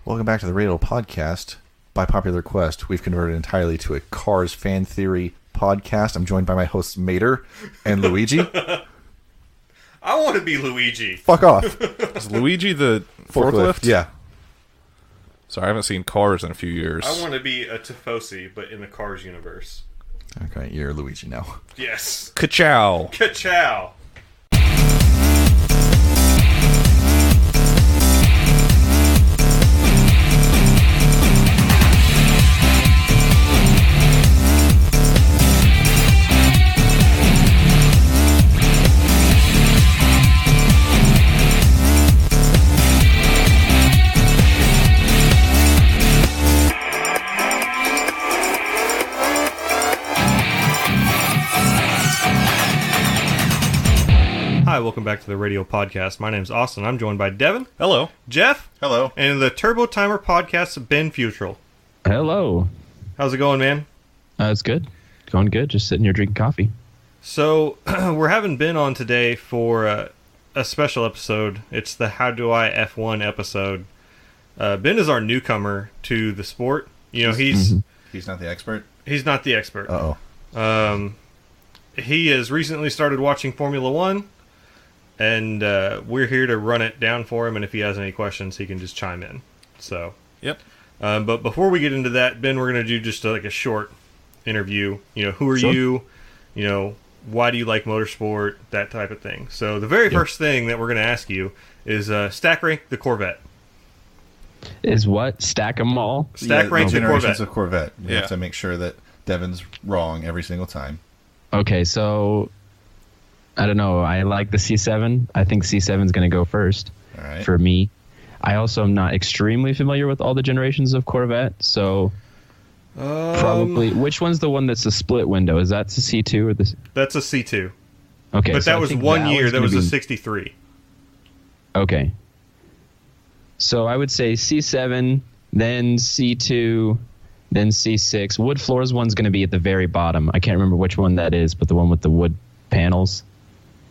Welcome back to the Radial podcast. By popular request, we've converted entirely to a Cars fan theory podcast. I'm joined by my hosts Mater and Luigi. I want to be Luigi. Fuck off. Is Luigi the forklift? Yeah. Sorry, I haven't seen Cars in a few years. I want to be a Tifosi, but in the Cars universe. Okay, you're Luigi now. Yes. Ka-chow. Ka-chow. Hi, welcome back to the Radio Podcast. My name's Austin. I'm joined by Devin. Hello. Jeff. Hello. And the Turbo Timer Podcast, Ben Futral. Hello. How's it going, man? It's good. Going good. Just sitting here drinking coffee. So, we're having Ben on today for a special episode. It's the How Do I F1 episode. Ben is our newcomer to the sport. You know, he's not the expert? He's not the expert. Uh-oh. He has recently started watching Formula One. And we're here to run it down for him, and if he has any questions, he can just chime in. So, Yep. But before we get into that, Ben, we're going to do just like a short interview. You know, who are Sure. you? You know, why do you like motorsport? That type of thing. So the very first thing that we're going to ask you is stack rank the Corvette. Is what? Stack them all? Stack rank the generations Corvette. of Corvette. We Yeah. have to make sure that Devin's wrong every single time. Okay, so I don't know. I like the C7. I think C7 is going to go first All right. for me. I also am not extremely familiar with all the generations of Corvette, so probably. Which one's the one that's a split window? Is that the C2 or the? That's a C2. Okay, But so that I was think one year. one's That gonna was a be- 63. Okay. So I would say C7, then C2, then C6. Wood floors one's going to be at the very bottom. I can't remember which one that is, but the one with the wood panels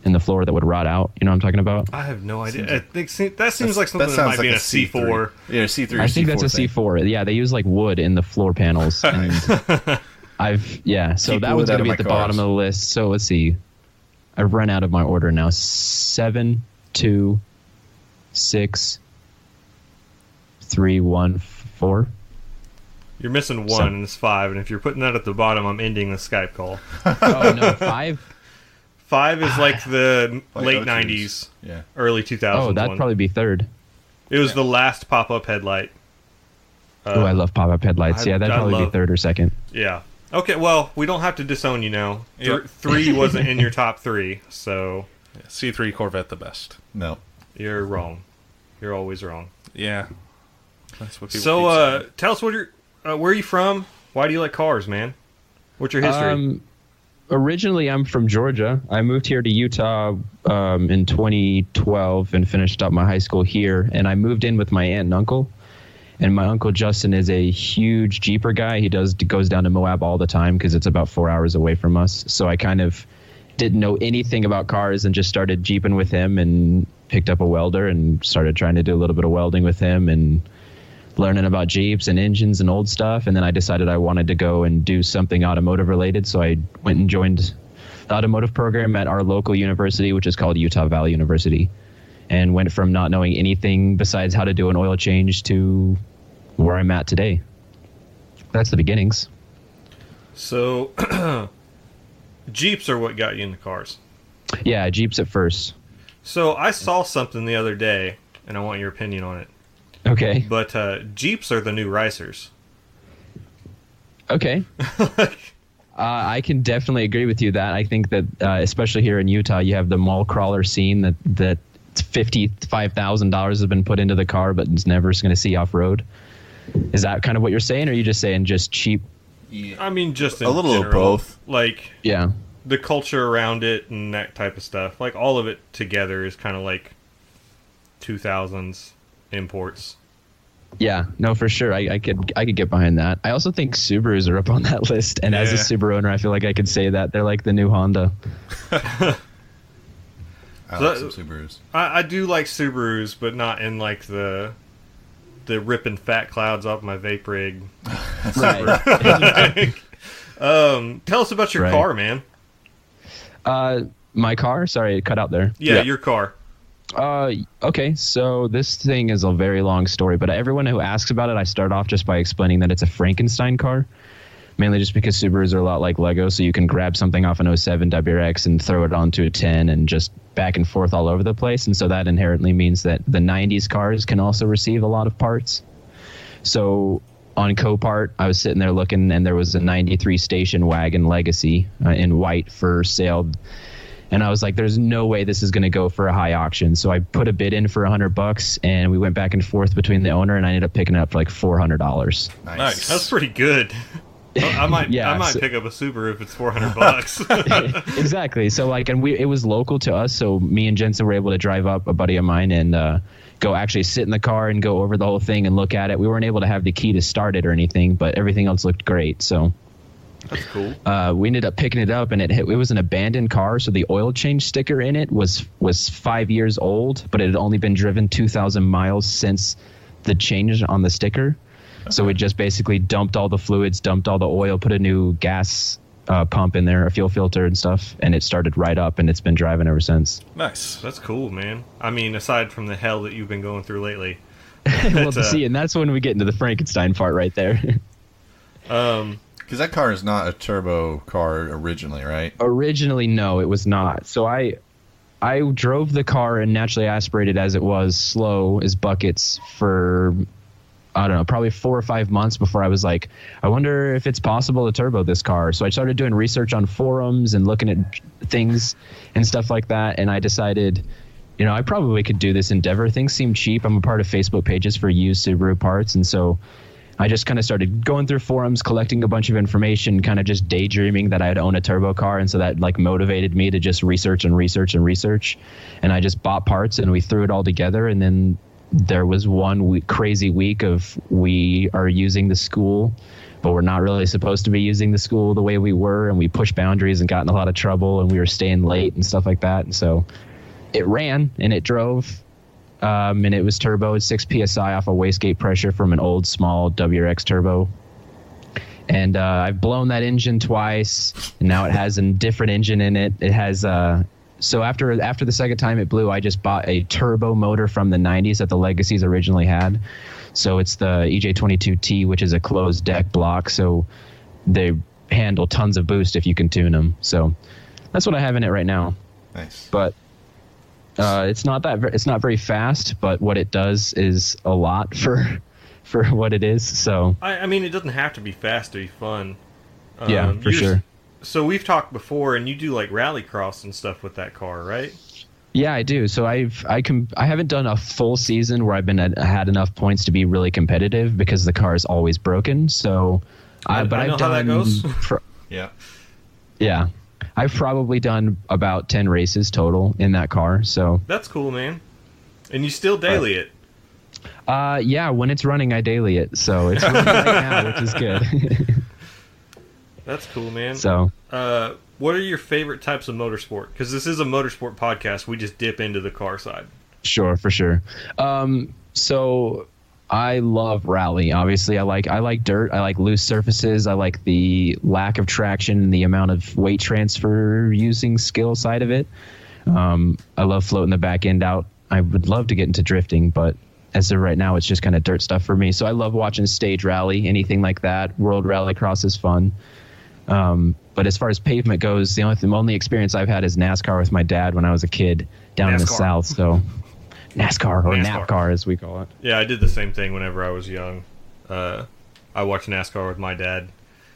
in the floor that would rot out. You know what I'm talking about? I have no idea. I think that seems like something that sounds might be in a C3. C4. Yeah, C3 or I think C4 that's a thing. C4. Yeah, they use like wood in the floor panels. And so Keep that wood was out going to of be my at the cars. bottom of the list. So let's see. I've run out of my order now. 7, 2, 6, 3, 1, 4. You're missing one, So- and it's 5. And if you're putting that at the bottom, I'm ending the Skype call. Oh no, 5. 5 is like the Like late O2s. 90s, Yeah. early 2000s Oh, that'd one. probably be third. It was the last pop-up headlight. Oh, I love pop-up headlights. Yeah, that'd I probably be love- third or second. Yeah. Okay, well, we don't have to disown you now. Yep. 3 wasn't in your top 3, so C3 Corvette the best. No. you're wrong. You're always wrong. Yeah. That's what people keep So, saying. tell us where are you from? Why do you like cars, man? What's your history? Originally, I'm from Georgia. I moved here to Utah in 2012 and finished up my high school here. And I moved in with my aunt and uncle. And my uncle Justin is a huge Jeeper guy. He goes down to Moab all the time because it's about 4 hours away from us. So I kind of didn't know anything about cars and just started Jeeping with him and picked up a welder and started trying to do a little bit of welding with him and learning about Jeeps and engines and old stuff. And then I decided I wanted to go and do something automotive related. So I went and joined the automotive program at our local university, which is called Utah Valley University, and went from not knowing anything besides how to do an oil change to where I'm at today. That's the beginnings. So, Jeeps are what got you into cars. Yeah, Jeeps at first. So, I saw something the other day, and I want your opinion on it. Okay. But Jeeps are the new racers. Okay. I can definitely agree with you that. I think that, especially here in Utah, you have the mall crawler scene that $55,000 has been put into the car, but it's never going to see off road. Is that kind of what you're saying, or are you just saying just cheap? Yeah. I mean, just in A little of general, both. Like, Yeah. the culture around it and that type of stuff. Like, all of it together is kind of like 2000s imports. Yeah, no, for sure. I could get behind that. I also think Subarus are up on that list, and as a Yeah. Subaru owner, I feel like I could say that they're like the new Honda. I like So- some Subarus. I do like Subarus, but not in like the the ripping fat clouds off my vape rig. Right. Tell us about your car, man. My car? Sorry, it cut out there. Yeah, your car. Okay, so this thing is a very long story, but everyone who asks about it, I start off just by explaining that it's a Frankenstein car. Mainly just because Subarus are a lot like Lego, so you can grab something off an 07 WRX and throw it onto a 10 and just back and forth all over the place. And so that inherently means that the 90s cars can also receive a lot of parts. So on Copart, I was sitting there looking, and there was a 93 station wagon Legacy in white for sale. And I was like, there's no way this is going to go for a high auction. So I put a bid in for $100, and we went back and forth between the owner, and I ended up picking it up for like $400. Nice. That's pretty good. I might pick up a Subaru if it's $400. Exactly. So like, and it was local to us. So me and Jensen were able to drive up, a buddy of mine, and go actually sit in the car and go over the whole thing and look at it. We weren't able to have the key to start it or anything, but everything else looked great. So that's cool. We ended up picking it up, and it was an abandoned car. So the oil change sticker in it was 5 years old, but it had only been driven 2,000 miles since the change on the sticker. So we just basically dumped all the fluids, dumped all the oil, put a new gas pump in there, a fuel filter and stuff, and it started right up, and it's been driving ever since. Nice. That's cool, man. I mean, aside from the hell that you've been going through lately. Well, to see, and that's when we get into the Frankenstein part right there. Because that car is not a turbo car originally, right? Originally, no, it was not. So I drove the car and naturally aspirated as it was, slow as buckets for, I don't know, probably 4 or 5 months before I was like, I wonder if it's possible to turbo this car. So I started doing research on forums and looking at things and stuff like that. And I decided, I probably could do this endeavor. Things seem cheap. I'm a part of Facebook pages for used Subaru parts. And so I just kind of started going through forums, collecting a bunch of information, kind of just daydreaming that I'd own a turbo car. And so that like motivated me to just research and research and research. And I just bought parts and we threw it all together. And then there was one crazy week of we are using the school, but we're not really supposed to be using the school the way we were. And we pushed boundaries and got in a lot of trouble, and we were staying late and stuff like that. And so it ran and it drove. And it was turbo, 6 PSI off of wastegate pressure from an old small WRX turbo. And I've blown that engine twice, and now it has a different engine in it. It has so after the second time it blew, I just bought a turbo motor from the 90s that the Legacies originally had. So it's the EJ22T, which is a closed deck block. So they handle tons of boost if you can tune them. So that's what I have in it right now. Nice. But it's not very fast, but what it does is a lot for what it is. So I mean, it doesn't have to be fast to be fun. Yeah, for sure. So we've talked before, and you do like rallycross and stuff with that car, right? Yeah, I do. So I haven't done a full season where I've had enough points to be really competitive because the car is always broken. So, I know how that goes. Yeah. Yeah. I've probably done about 10 races total in that car. So that's cool, man. And you still daily it? Yeah, when it's running, I daily it. So it's running right now, which is good. That's cool, man. So, what are your favorite types of motorsport? Because this is a motorsport podcast. We just dip into the car side. Sure, for sure. So I love rally. Obviously, I like dirt. I like loose surfaces. I like the lack of traction and the amount of weight transfer using skill side of it. I love floating the back end out. I would love to get into drifting, but as of right now, it's just kind of dirt stuff for me. So I love watching stage rally, anything like that. World Rallycross is fun. But as far as pavement goes, the only experience I've had is NASCAR with my dad when I was a kid down in the South. So NASCAR or NAPCAR as we call it. Yeah, I did the same thing whenever I was young. I watched NASCAR with my dad,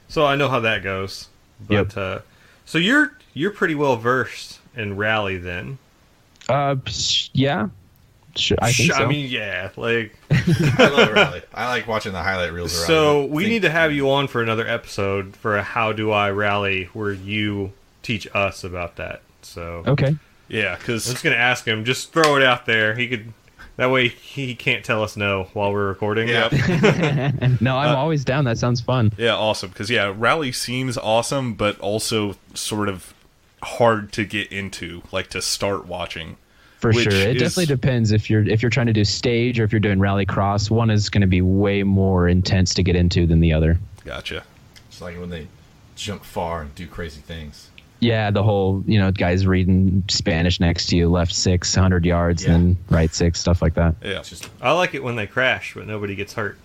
so I know how that goes. But yep. So you're pretty well versed in rally then. Yeah. Sure, I think so. I mean, yeah, like I love rally. I like watching the highlight reels around. So we need to have you on for another episode for a How Do I Rally, where you teach us about that. So okay, yeah, because I'm just gonna ask him. Just throw it out there. He could. That way he can't tell us no while we're recording. Yeah. No, I'm always down. That sounds fun. Yeah, awesome. Because rally seems awesome, but also sort of hard to get into, like to start watching. For Which sure. It is- definitely depends if you're trying to do stage or if you're doing rallycross. One is going to be way more intense to get into than the other. Gotcha. It's like when they jump far and do crazy things. Yeah, the whole, guys reading Spanish next to you, left 600 yards, Yeah. then right 6, stuff like that. Yeah. It's just I like it when they crash, but nobody gets hurt.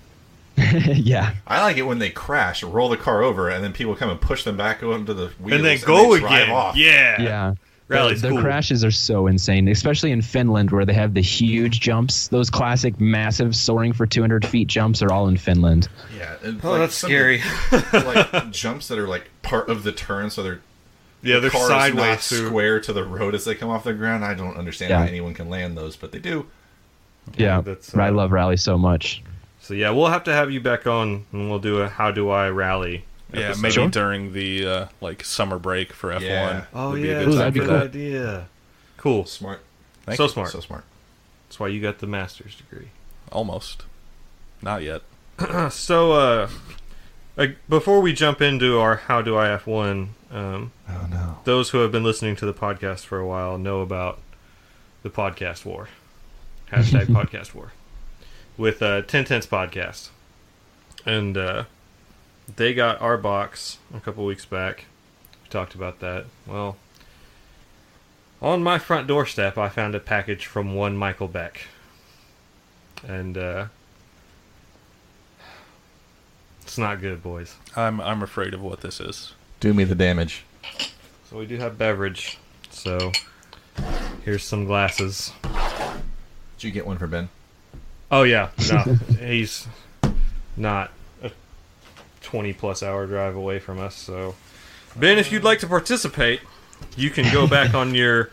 Yeah. I like it when they crash, roll the car over, and then people come and push them back onto the wheels, And they go drive again. off. Yeah. Yeah. Rally's the cool. crashes are so insane, especially in Finland where they have the huge jumps. Those classic, massive, soaring for 200 feet jumps are all in Finland. Yeah. And Oh, that's some scary. like jumps that are like part of the turn, so they're Yeah, they're cars sideways not through. square to the road as they come off the ground. I don't understand how Yeah. anyone can land those, but they do. Yeah. that's, I love rally so much. So yeah, we'll have to have you back on, and we'll do a How Do I Rally. Yeah, episode. maybe Sure. during the summer break for F1. Yeah. Oh would be a yeah, good Ooh, time that'd be for cool. that. idea. Cool. Smart. Thank So you. smart. So smart. That's why you got the master's degree. Almost. Not yet. So, before we jump into our How Do I F1, Oh no. those who have been listening to the podcast for a while know about the podcast war. Hashtag podcast war. With 10 Tenths Podcast. And they got our box a couple weeks back. We talked about that. Well, on my front doorstep, I found a package from one Michael Beck. And it's not good, boys. I'm afraid of what this is. Do me the damage. So we do have beverage. So here's some glasses. Did you get one for Ben? Oh yeah, no, he's not a 20+ hour drive away from us. So Ben, if you'd like to participate, you can go back on your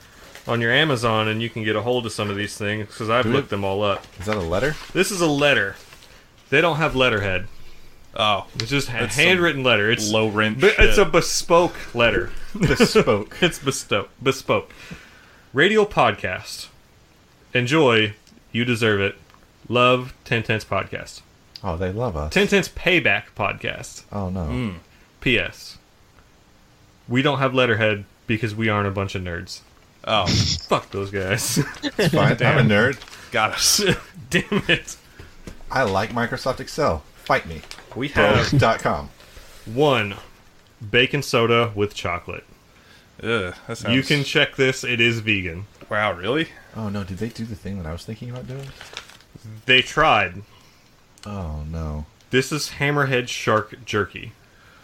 Amazon and you can get a hold of some of these things because I've Do it. looked them all up. Is that a letter? This is a letter. They don't have letterhead. Oh, It's just a It's handwritten letter. It's low rent. It's shit. a bespoke letter. Bespoke. It's bespoke. Radial podcast. Enjoy. You deserve it. Love 10 Tenths Podcast. Oh, they love us. 10 Tenths Payback Podcast. Oh no. P.S. We don't have letterhead because we aren't a bunch of nerds. Oh, Fuck those guys. It's fine. I'm a nerd. got us. Damn it. I like Microsoft Excel. Fight me. We have Bro.com. one bacon soda with chocolate. Ugh, that sounds... You can check this. It is vegan. Wow, really? Oh no, did they do the thing that I was thinking about doing? They tried. Oh no. This is Hammerhead Shark Jerky,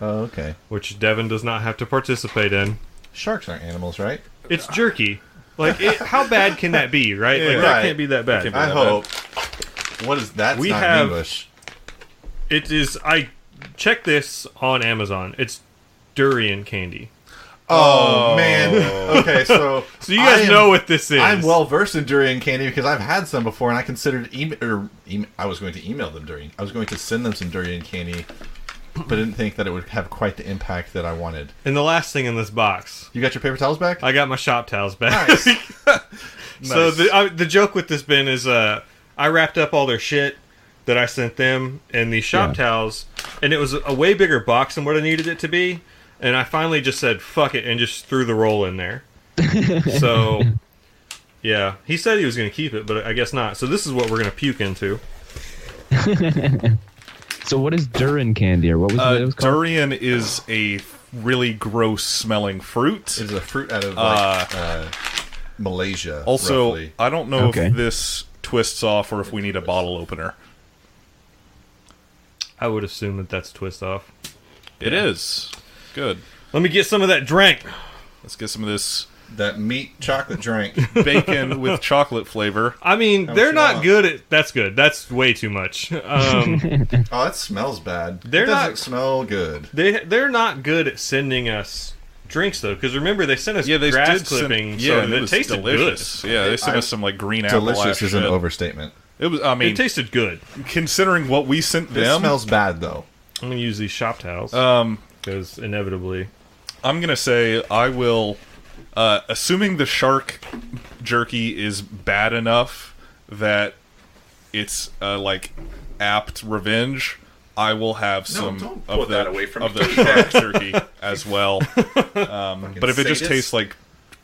Oh, okay. which Devin does not have to participate in. Sharks aren't animals, right? It's jerky. Like, how bad can that be, right? Like, Yeah. that Right. can't be that bad. Can't be I that hope. What is that? We Not have- English. It is. I checked this on Amazon. It's durian candy. Oh, man. Okay, so So you guys know what this is. I'm well versed in durian candy because I've had some before, and I considered I was going to email them I was going to send them some durian candy, but didn't think that it would have quite the impact that I wanted. And the last thing in this box, You got your paper towels back? I got my shop towels back. Nice. So Nice. the joke with this bin is I wrapped up all their shit that I sent them and these shop towels, and it was a way bigger box than what I needed it to be. And I finally just said fuck it and just threw the roll in there. So yeah, he said he was going to keep it, but I guess not. So this is what we're going to puke into. So what is durian candy, or what was it was called? Durian is a really gross smelling fruit. It is a fruit out of Malaysia. Also, roughly. I don't know Okay. if this twists off or if we need a bottle opener. I would assume that that's twist off. It is. Good. Let me get some of that drink. Let's get some of this that meat chocolate drink. bacon with chocolate flavor. I mean, How they're much not you want? good at... That's good. That's way too much. Oh, that smells bad. They're it doesn't not- smell good. They're not good at sending us drinks, though, because remember, they sent us Yeah, they grass did send, clippings, yeah, so and it it was tasted delicious. Yeah, they sent I- us some like green apple. Delicious is an shit. overstatement. It was. I good. mean, It tasted good. considering what we sent This them, smells bad, though. I'm going to use these shop towels, because inevitably... I'm gonna say I will. Assuming the shark jerky is bad enough that it's like apt revenge, I will have some don't of put that away from of me. the shark jerky as well. But if it just sadist. tastes like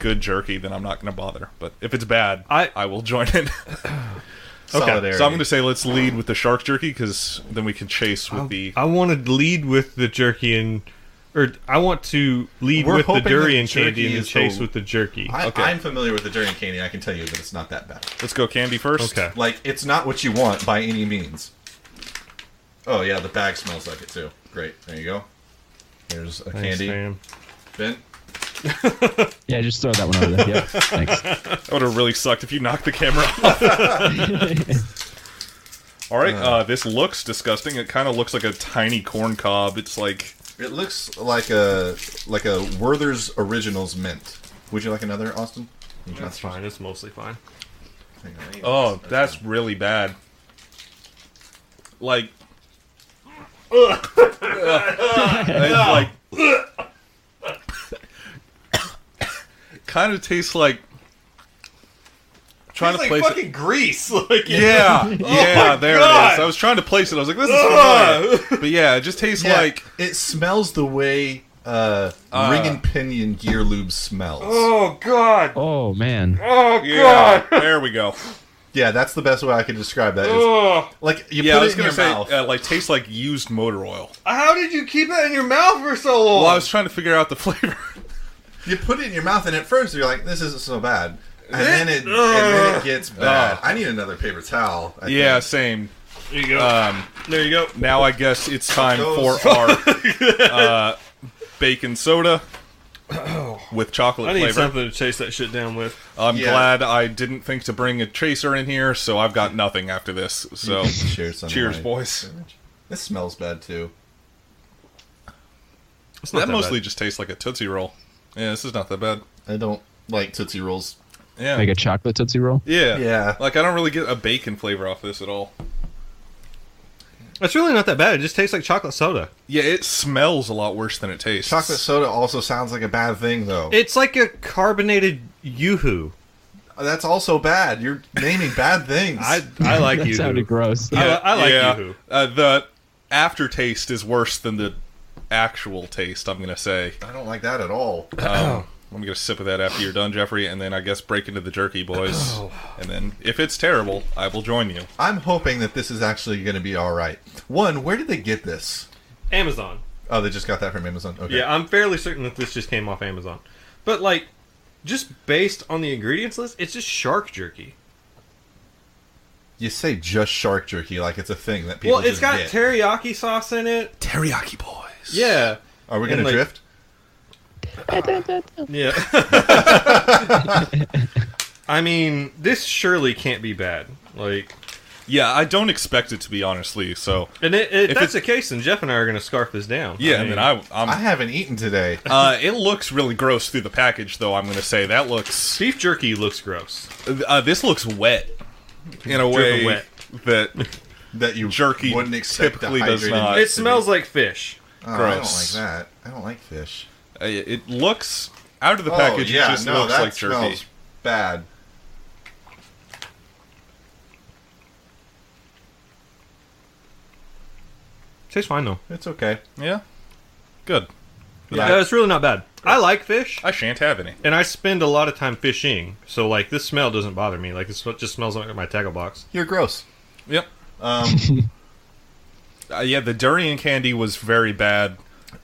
good jerky, then I'm not going to bother. But if it's bad, I will join in. Solidarity. So I'm going to say let's lead with the shark jerky, because then we can chase with the... I want to lead with the jerky or I want to lead with the durian candy and then chase with the jerky. I'm familiar with the durian candy. I can tell you that it's not that bad. Let's go candy first. Okay. Like, it's not what you want by any means. Oh, yeah, the bag smells like it, too. Great. There you go. There's a candy. Sam. Ben? Yeah, just throw that one over there. Yep. Thanks. That would have really sucked if you knocked the camera off. All right, this looks disgusting. It kind of looks like a tiny corn cob. It's like... It looks like a Werther's Originals mint. Would you like another, Austin? That's fine. It's mostly fine. Oh, that's really bad. Like... It's like... kind of tastes like... Trying to place fucking grease. Like, yeah, there God. it is. I was trying to place it. I was like, this is familiar. But yeah, it just tastes like... It smells the way Ring and Pinion Gear Lube smells. Oh, God. Oh man. Oh, Yeah, there we go. Yeah, that's the best way I can describe that. Oh. Like, you Yeah, I put was it in your gonna say, mouth. like, tastes like used motor oil. How did you keep that in your mouth for so long? Well, I was trying to figure out the flavor. You put it in your mouth, and at first you're like, this isn't so bad. And then it gets bad. I need another paper towel. I Yeah, think. same. There you go. There you go. Now I guess it's time Those- for our bacon soda with chocolate I need flavor. something to chase that shit down with. I'm Yeah. glad I didn't think to bring a chaser in here, so I've got nothing after this. So, Cheers, cheers, boys. This smells bad, too. It's not That that mostly bad. just tastes like a Tootsie Roll. Yeah, this is not that bad. I don't like Tootsie Rolls. Yeah. Like a chocolate Tootsie Roll. Yeah. Yeah. Like, I don't really get a bacon flavor off this at all. It's really not that bad. It just tastes like chocolate soda. Yeah, it smells a lot worse than it tastes. Chocolate soda also sounds like a bad thing, though. It's like a carbonated Yoo-hoo. That's also bad. You're naming bad things. I like That Yoo-hoo. sounded gross. I like Yoo-hoo. The aftertaste is worse than the actual taste, I'm going to say. I don't like that at all. Let me get a sip of that after you're done, Jeffrey, and then I guess break into the jerky, boys. And then, if it's terrible, I will join you. I'm hoping that this is actually going to be all right. One, where did they get this? Amazon. Oh, they just got that from Amazon? Okay. Yeah, I'm fairly certain that this just came off Amazon. But, like, just based on the ingredients list, it's just shark jerky. You say just shark jerky like it's a thing that people Well, it's just got get. teriyaki sauce in it. Teriyaki boys. Yeah. Are we going to like- drift? Yeah. I mean, this surely can't be bad. Like, Yeah, I don't expect it to be, honestly, so... and if it's- that's the case, then Jeff and I are going to scarf this down. Yeah, I and mean, then I haven't eaten today. it looks really gross through the package, though, I'm going to say. That looks... beef jerky looks gross. this looks wet. In a Dripping way wet. that... That you Jerky wouldn't expect typically to does hydrate not. in It smells like fish. Oh, gross. I don't like that. I don't like fish. It looks... Out of the package, it just looks that like jerky. smells bad. Tastes fine though. It's okay. Yeah? Good. Yeah. It's really not bad. I like fish, I shan't have any. and I spend a lot of time fishing. So like this smell doesn't bother me. Like it just smells like my tackle box. You're gross. Yep. Yeah, the durian candy was very bad.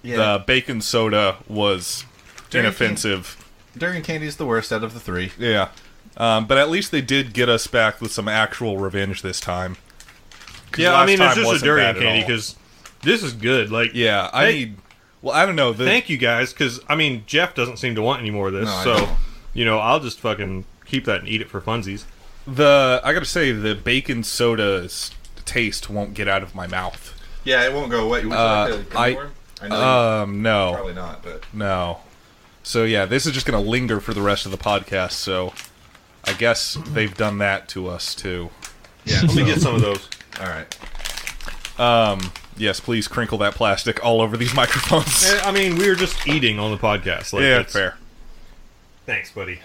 Yeah. The bacon soda was Durian inoffensive. Durian candy's the worst out of the three. Yeah. But at least they did get us back with some actual revenge this time. 'Cause Yeah, I last mean it's time just a wasn't durian bad at candy all. because this is good. Like Yeah, I Hey- need... Well, I don't know. thank you guys because I mean Jeff doesn't seem to want any more of this. No, I so don't. you know I'll just fucking keep that and eat it for funsies. I gotta say, the bacon soda's taste won't get out of my mouth. Yeah, it won't go away. Would you like a gummy worm? I know No. probably not, but No. So yeah, this is just going to linger for the rest of the podcast, so I guess they've done that to us too. yeah. Let me get some of those. All right. Yes, please crinkle that plastic all over these microphones. I mean we were just eating on the podcast. Like, Yeah, it's- fair. Thanks, buddy.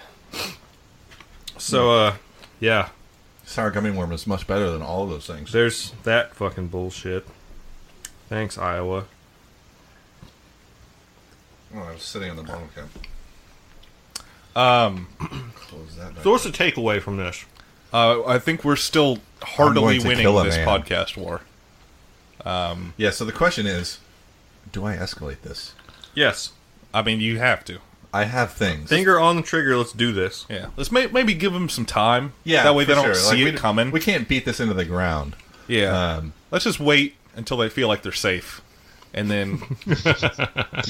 So yeah, Sour gummy worm is much better than all of those things. there's that fucking bullshit. Thanks, Iowa. Oh, I was sitting on the bottom cap. Close that back. So what's the takeaway from this? I think we're still heartily going to winning kill a this man. podcast war. Yeah, so the question is, do I escalate this? Yes. I mean, you have to. I have things. Finger on the trigger. Let's do this. Yeah, let's maybe give them some time. Yeah, that way they for don't sure. see Like, it coming. We can't beat this into the ground. Yeah, let's just wait until they feel like they're safe, and then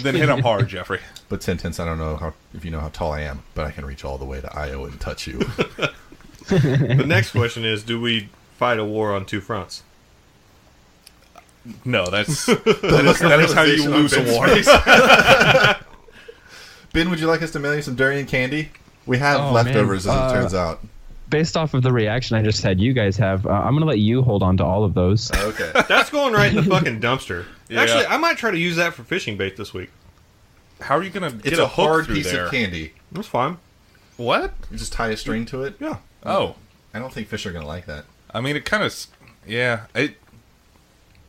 then hit them hard, Jeffrey. But Sentence, I don't know if you know how tall I am, but I can reach all the way to Iowa and touch you. The next question is, do we fight a war on two fronts? No, that is how you lose a war. Ben, would you like us to mail you some durian candy? We have Oh, leftovers, man. as it turns out. Based off of the reaction I just had, you guys have. I'm going to let you hold on to all of those. Okay. That's going right in the fucking dumpster. Yeah. Actually, I might try to use that for fishing bait this week. How are you gonna get It's a a hook hard through piece there? of candy. That's fine. What? You just tie a string to it. Yeah. Oh, I don't think fish are going to like that. I mean, it kind of, yeah, it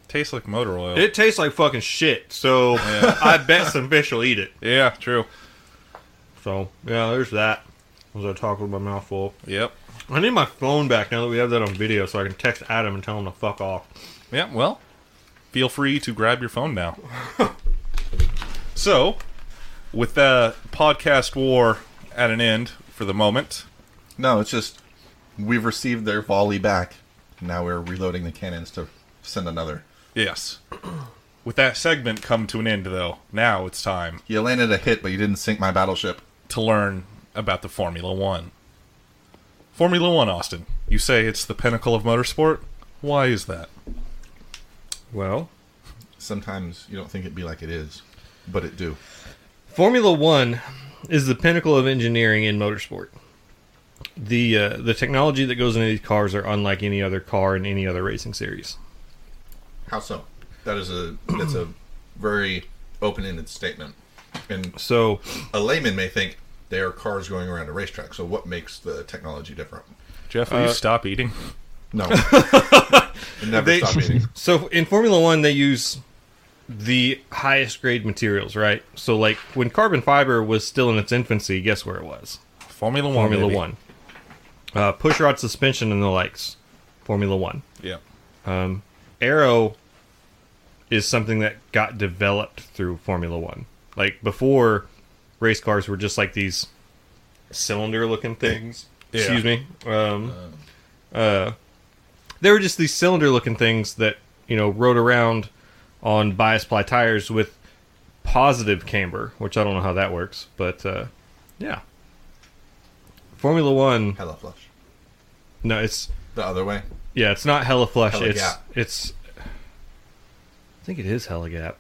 tastes like motor oil. It tastes like fucking shit, so I bet some fish will eat it. Yeah, true. So, yeah, there's that. As I talk with my mouth full. Yep. I need my phone back now that we have that on video so I can text Adam and tell him to fuck off. Yeah, well, feel free to grab your phone now. So, with the podcast war at an end for the moment, No, it's just we've received their volley back. Now we're reloading the cannons to send another. yes. With that segment come to an end, though, now it's time You landed a hit, but you didn't sink my battleship. to learn about the Formula One. Formula One, Austin. You say it's the pinnacle of motorsport? Why is that? Well, Sometimes you don't think it'd be like it is, but it do. Formula One is the pinnacle of engineering in motorsport. The technology that goes into these cars are unlike any other car in any other racing series. How so? That's a very open-ended statement. And So, a layman may think they are cars going around a racetrack. So what makes the technology different? Jeff, will you stop eating? No. It never stop eating. so in Formula One, they use the highest grade materials, right? So, like when carbon fiber was still in its infancy, guess where it was? Formula One. Formula baby. One. Pushrod suspension and the likes. Formula One. Yeah. Aero is something that got developed through Formula One. Like before, race cars were just like these cylinder-looking things. Yeah. Excuse me. They were just these cylinder-looking things that rode around on bias ply tires with positive camber, which I don't know how that works, but yeah. Formula One. Hella flush. No, it's The other way. yeah, it's not hella flush. Hella it's gap. it's. I think it is hella gap.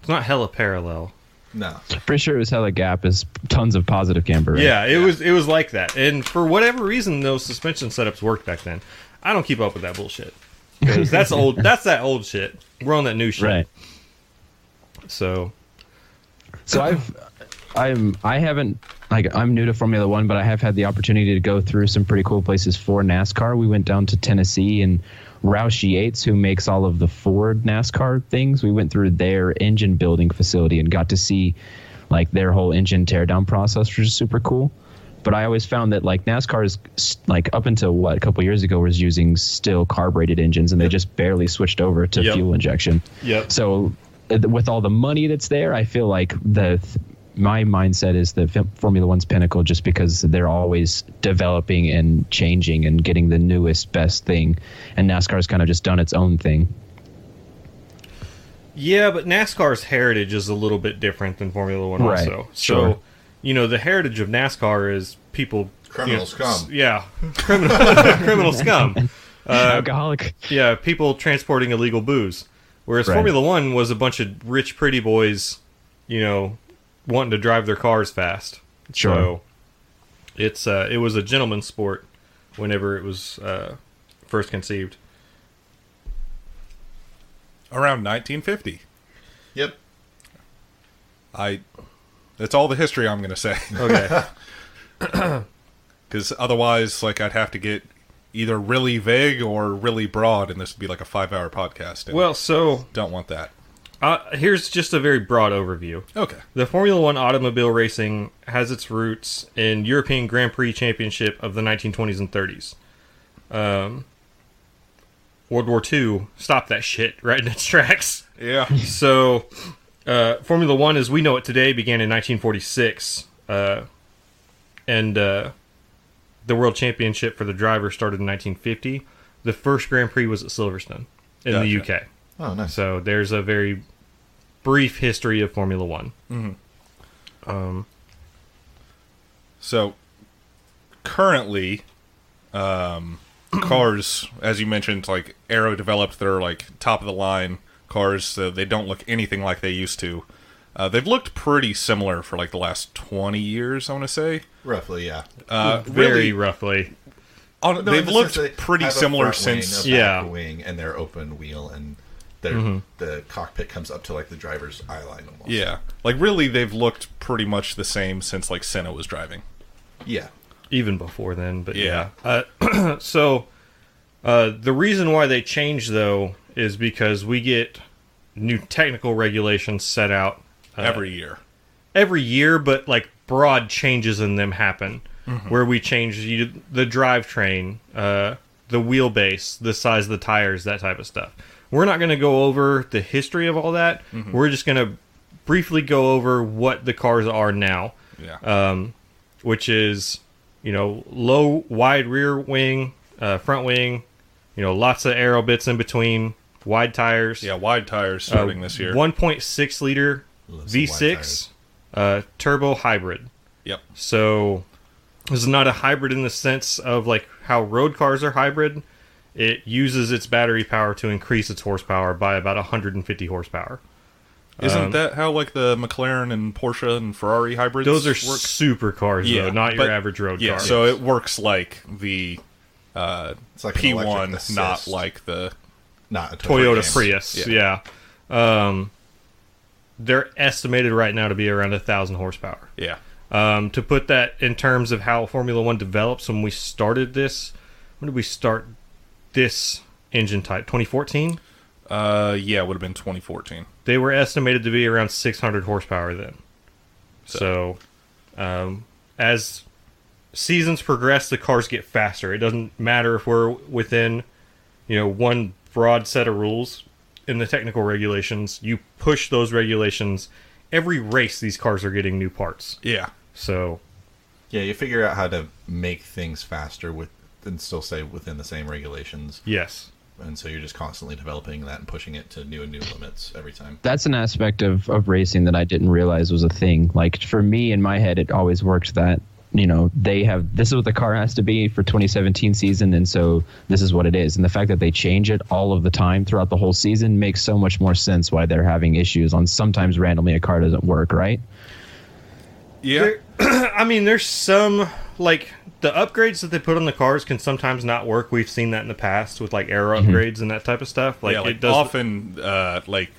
It's not hella parallel. No. Pretty sure it was hella gap is tons of positive camber. Right? Yeah, it was like that. And for whatever reason, those suspension setups worked back then. I don't keep up with that bullshit. 'Cause that's old. That's that old shit. We're on that new shit. Right. So So I haven't I'm new to Formula One, but I have had the opportunity to go through some pretty cool places for NASCAR. We went down to Tennessee and Roush Yates, who makes all of the Ford NASCAR things, we went through their engine building facility and got to see like their whole engine teardown process, which is super cool. But I always found that like NASCAR is like up until a couple years ago was using still carbureted engines, and they just barely switched over to Yep. fuel injection. Yep. So with all the money that's there, I feel like my mindset is the Formula One's pinnacle, just because they're always developing and changing and getting the newest, best thing. And NASCAR's kind of just done its own thing. yeah, but NASCAR's heritage is a little bit different than Formula One, Right, also. sure. So the heritage of NASCAR is people Criminal scum. Yeah, criminal scum. Alcoholic. Yeah, people transporting illegal booze. Whereas Right. Formula One was a bunch of rich, pretty boys, wanting to drive their cars fast. Sure. So it was a gentleman's sport whenever it was first conceived. Around 1950. Yep. That's all the history I'm going to say. Okay. Because otherwise, I'd have to get either really vague or really broad, and this would be like a 5-hour podcast. And Well, so don't want that. Here's just a very broad overview. Okay. The Formula One automobile racing has its roots in European Grand Prix Championship of the 1920s and 30s. World War II stopped that shit right in its tracks. Yeah. So, Formula One, as we know it today, began in 1946, and the World Championship for the driver started in 1950. The first Grand Prix was at Silverstone in the UK. Oh, nice. So there's a very brief history of Formula One. Mm-hmm. So currently, cars, as you mentioned, like Aero developed their like top of the line cars, so they don't look anything like they used to. They've looked pretty similar for like the last 20 years, I want to say. Roughly, yeah. Very roughly. They've looked pretty similar since. Back wing and their open wheel, and the cockpit comes up to like the driver's eye line almost. Yeah, like really, they've looked pretty much the same since like Senna was driving. Yeah, even before then, but yeah. So the reason why they changed though is because we get new technical regulations set out every year, but like broad changes in them happen. Where we change the drivetrain, the wheelbase, the size of the tires, that type of stuff. We're not going to go over the history of all that. We're just going to briefly go over what the cars are now. Yeah. Which is, low, wide rear wing, front wing, lots of aero bits in between, wide tires. Yeah, wide tires starting this year. 1.6 liter V6 turbo hybrid. Yep. So this is not a hybrid in the sense of like how road cars are hybrid. It uses its battery power to increase its horsepower by about 150 horsepower. Isn't that how like the McLaren and Porsche and Ferrari hybrids Those are work? Super cars, though, not your average road car. So it works like the it's like P1, not like the not a Toyota Prius. Yeah. They're estimated right now to be around 1,000 horsepower. Yeah. To put that in terms of how Formula One develops, when we started this, when did we start this engine type? 2014? Yeah, it would have been 2014. They were estimated to be around 600 horsepower then. So, as seasons progress, the cars get faster. It doesn't matter if we're within, one broad set of rules in the technical regulations. You push those regulations. Every race, these cars are getting new parts. Yeah. So, yeah, you figure out how to make things faster and still stay within the same regulations. Yes. And so you're just constantly developing that and pushing it to new and new limits every time. That's an aspect of racing that I didn't realize was a thing. Like for me, in my head, it always worked that, this is what the car has to be for 2017 season, and so this is what it is. And the fact that they change it all of the time throughout the whole season makes so much more sense why they're having issues on sometimes randomly a car doesn't work, right? Yeah. There's some, like, the upgrades that they put on the cars can sometimes not work. We've seen that in the past with, like, aero upgrades and that type of stuff. Like, it does often,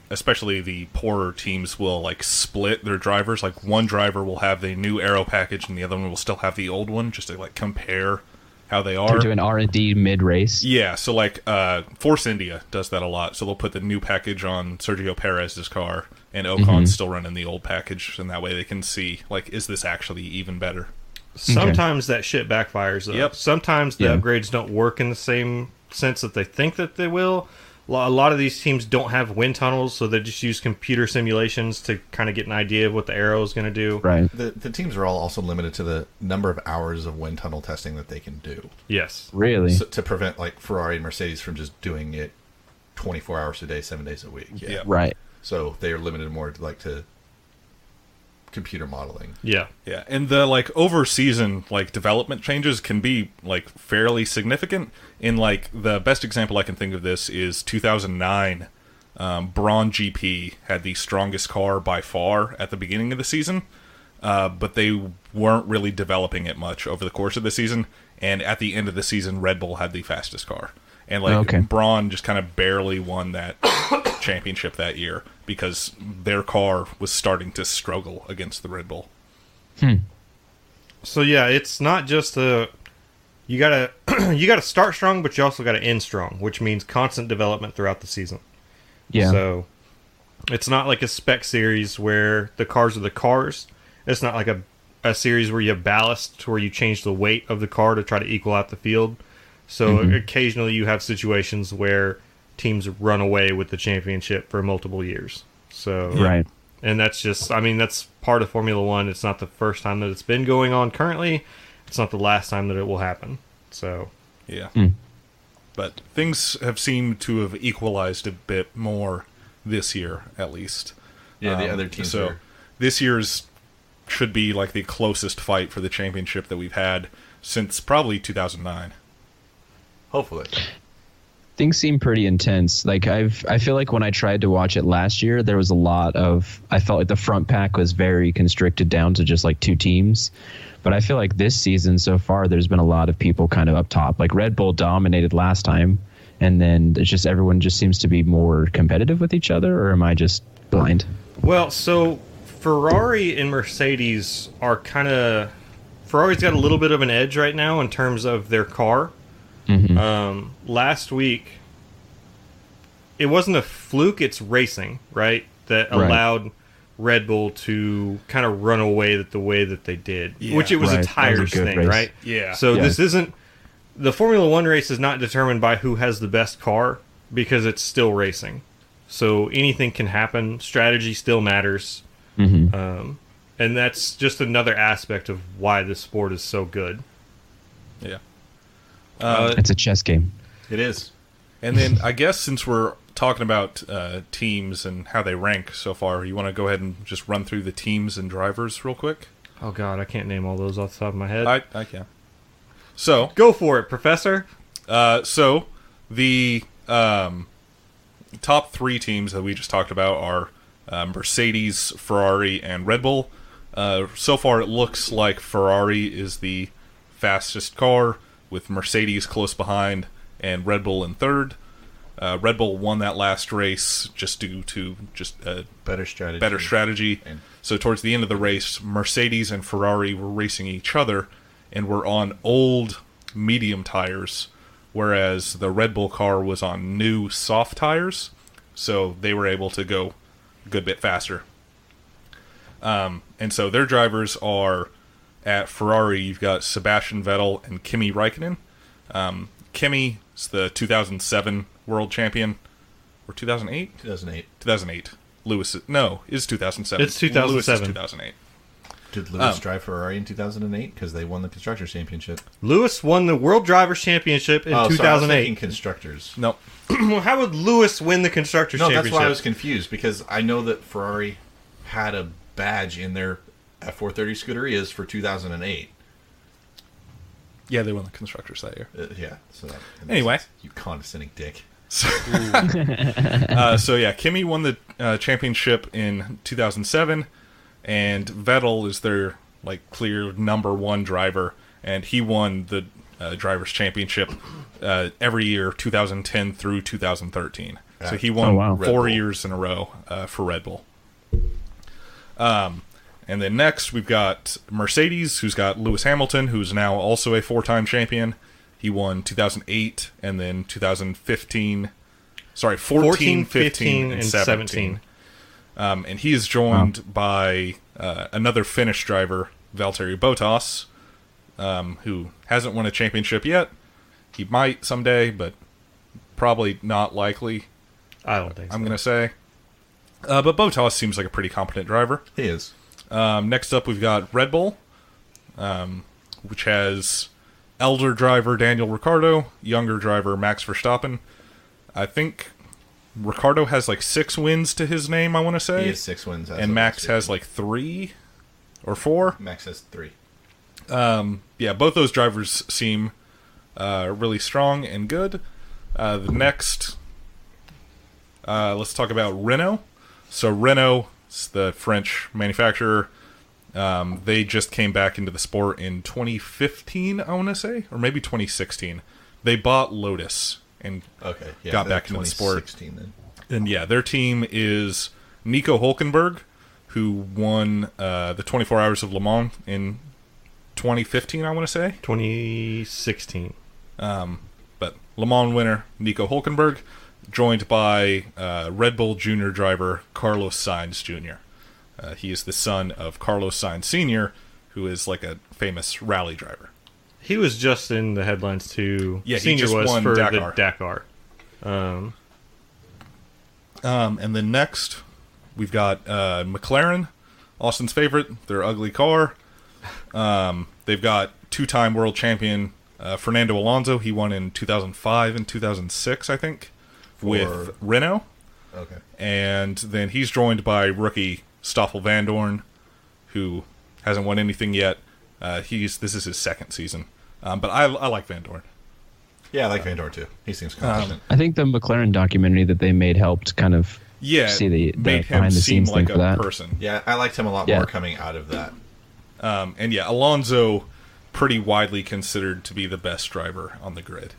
especially the poorer teams will, like, split their drivers. Like, one driver will have the new aero package and the other one will still have the old one, just to, like, compare how they are. They're doing R&D mid-race. Yeah, so, like, Force India does that a lot. So they'll put the new package on Sergio Perez's car, and Ocon's still running the old package, and that way they can see, like, is this actually even better? Sometimes that shit backfires, though. Yep. Sometimes the upgrades don't work in the same sense that they think that they will. A lot of these teams don't have wind tunnels, so they just use computer simulations to kind of get an idea of what the aero is going to do. Right. The teams are all also limited to the number of hours of wind tunnel testing that they can do. Yes. Really? So, to prevent like Ferrari and Mercedes from just doing it 24 hours a day, 7 days a week. Yeah. Right. So they are limited more to computer modeling. Yeah. Yeah, and the like over season like development changes can be like fairly significant. In like the best example I can think of this is 2009. Braun GP had the strongest car by far at the beginning of the season, but they weren't really developing it much over the course of the season. And at the end of the season, Red Bull had the fastest car, and like Braun just kind of barely won that championship that year because their car was starting to struggle against the Red Bull. So yeah, it's not just you gotta start strong, but you also gotta end strong, which means constant development throughout the season. Yeah. So It's not like a spec series where the cars are the cars. It's not like a series where you have ballast, where you change the weight of the car to try to equal out the field. So occasionally you have situations where teams run away with the championship for multiple years. So Right. And that's just, I mean, that's part of Formula One. It's not the first time that it's been going on currently. It's not the last time that it will happen. So, Yeah. But things have seemed to have equalized a bit more this year, at least. Yeah, the other teams So are... this year's should be like the closest fight for the championship that we've had since probably 2009. Hopefully. Things seem pretty intense. Like I feel like when I tried to watch it last year, there was a lot of. I felt like the front pack was very constricted down to just like two teams. But I feel like this season so far, there's been a lot of people kind of up top. Like Red Bull dominated last time, and then it's just everyone just seems to be more competitive with each other. Or am I just blind? well, so Ferrari and Mercedes are kind of... Ferrari's got a little bit of an edge right now in terms of their car. Last week, it wasn't a fluke, it's racing, right? That allowed Red Bull to kind of run away the way that they did. Yeah. Which it was Right. a That was a tires good thing, race. right? Yeah. So Yeah. this isn't... The Formula One race is not determined by who has the best car, because it's still racing. So anything can happen. Strategy still matters. And that's just another aspect of why this sport is so good. Yeah. It's a chess game. It is. And then I guess since we're talking about teams and how they rank so far, you want to go ahead and just run through the teams and drivers real quick? Oh god, I can't name all those off the top of my head. I can. So, Go for it, Professor. so the top three teams that we just talked about are Mercedes, Ferrari, and Red Bull. So far, it looks like Ferrari is the fastest car, with Mercedes close behind and Red Bull in third. Red Bull won that last race just due to Better strategy. better strategy. And- So towards the end of the race, Mercedes and Ferrari were racing each other and were on old medium tires, whereas the Red Bull car was on new soft tires, so they were able to go a good bit faster. And so their drivers are, at Ferrari, you've got Sebastian Vettel and Kimi Räikkönen. Kimi is the 2007 world champion, or 2008? 2008. 2008. Lewis is 2007. It's 2007. Lewis is 2008. Did Lewis drive Ferrari in 2008? Because they won the Constructors' Championship. Lewis won the World Drivers' Championship in Sorry, I was 2008. thinking Constructors. No. Well, how would Lewis win the Constructors' No, Championship? that's why I was confused, because I know that Ferrari had a badge in their F430 Scuderias for 2008. Yeah, they won the constructors that year. Yeah. So that makes Anyway. sense. You condescending dick. So yeah, Kimi won the championship in 2007, and Vettel is their clear number one driver, and he won the drivers' championship every year, 2010 through 2013. So he won 4 years in a row for Red Bull. And then next, we've got Mercedes, who's got Lewis Hamilton, who's now also a four-time champion. He won 2008 and then 2015. Sorry, 14, 15, and 17. And he is joined by another Finnish driver, Valtteri Bottas, who hasn't won a championship yet. He might someday, but probably not likely, I don't think so. I'm going to say. But Bottas seems like a pretty competent driver. He is. Next up, we've got Red Bull, which has elder driver Daniel Ricciardo, younger driver Max Verstappen. I think Ricciardo has 6 wins to his name, I want to say. He has 6 wins. And Max has 3 or 4. Max has 3. Yeah, both those drivers seem really strong and good. The next, let's talk about Renault. So Renault is the French manufacturer. They just came back into the sport in 2015, I want to say, or maybe 2016. They bought Lotus and got back into the sport. Then. And yeah, their team is Nico Hulkenberg, who won the 24 Hours of Le Mans in 2015, I want to say. 2016. But Le Mans winner Nico Hulkenberg. joined by Red Bull Junior driver Carlos Sainz Jr. He is the son of Carlos Sainz Sr., who is like a famous rally driver. He was just in the headlines too. Yeah, Senior he just was won for Dakar. the Dakar. And then next, we've got McLaren, Austin's favorite, their ugly car. They've got two-time world champion Fernando Alonso. He won in 2005 and 2006, I think, with Renault. Okay. And then he's joined by rookie Stoffel Vandoorne, who hasn't won anything yet. This is his second season. But I like Vandoorne. Yeah, I like Van Dorn too. He seems confident. I think the McLaren documentary that they made helped kind of see the made him behind the seem scenes like thing for a that. person. Yeah, I liked him a lot more coming out of that. And yeah, Alonso, pretty widely considered to be the best driver on the grid,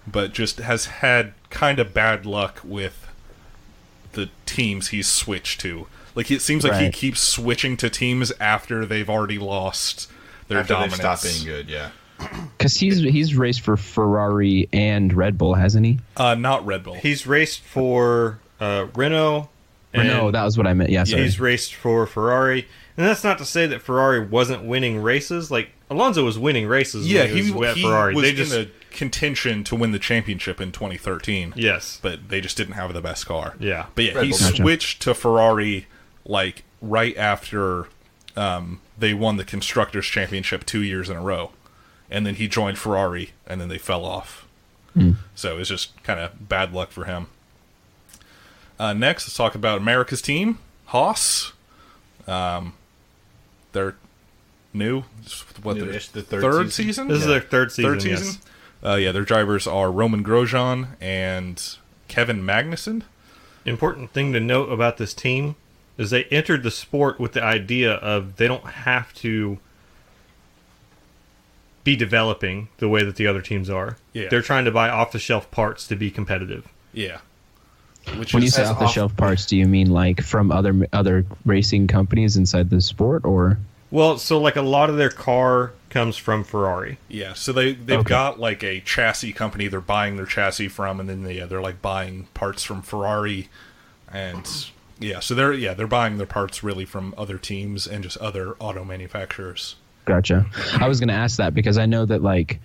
but just has had kind of bad luck with the teams he's switched to. Like, it seems like he keeps switching to teams after they've already lost their After dominance. they've stopped being good, yeah. Because he's raced for Ferrari and Red Bull, hasn't he? Not Red Bull. He's raced for Renault. No, that was what I meant. Yeah, sorry. He's raced for Ferrari. And that's not to say that Ferrari wasn't winning races. Like, Alonso was winning races Yeah, when he was at Ferrari. was They just, in the contention to win the championship in 2013. yes. But they just didn't have the best car. Yeah. But yeah, Red he Bull. Gotcha. switched to Ferrari like right after they won the Constructors' Championship 2 years in a row. And then he joined Ferrari, and then they fell off. So it's just kind of bad luck for him. Next, let's talk about America's team, Haas. They're new. Newish, the third third season? This is their third season. Third season? Yeah, their drivers are Roman Grosjean and Kevin Magnussen. Important thing to note about this team is they entered the sport with the idea of they don't have to be developing the way that the other teams are. Yeah. They're trying to buy off-the-shelf parts to be competitive. Yeah. Which When you is say as off-the-shelf parts, do you mean like from other racing companies inside the sport, or? Well, so like a lot of their car comes from Ferrari. yeah, so they've got like a chassis company they're buying their chassis from, and then they're like buying parts from Ferrari, and yeah, so they're buying their parts really from other teams and just other auto manufacturers. Gotcha. I was going to ask that because I know that like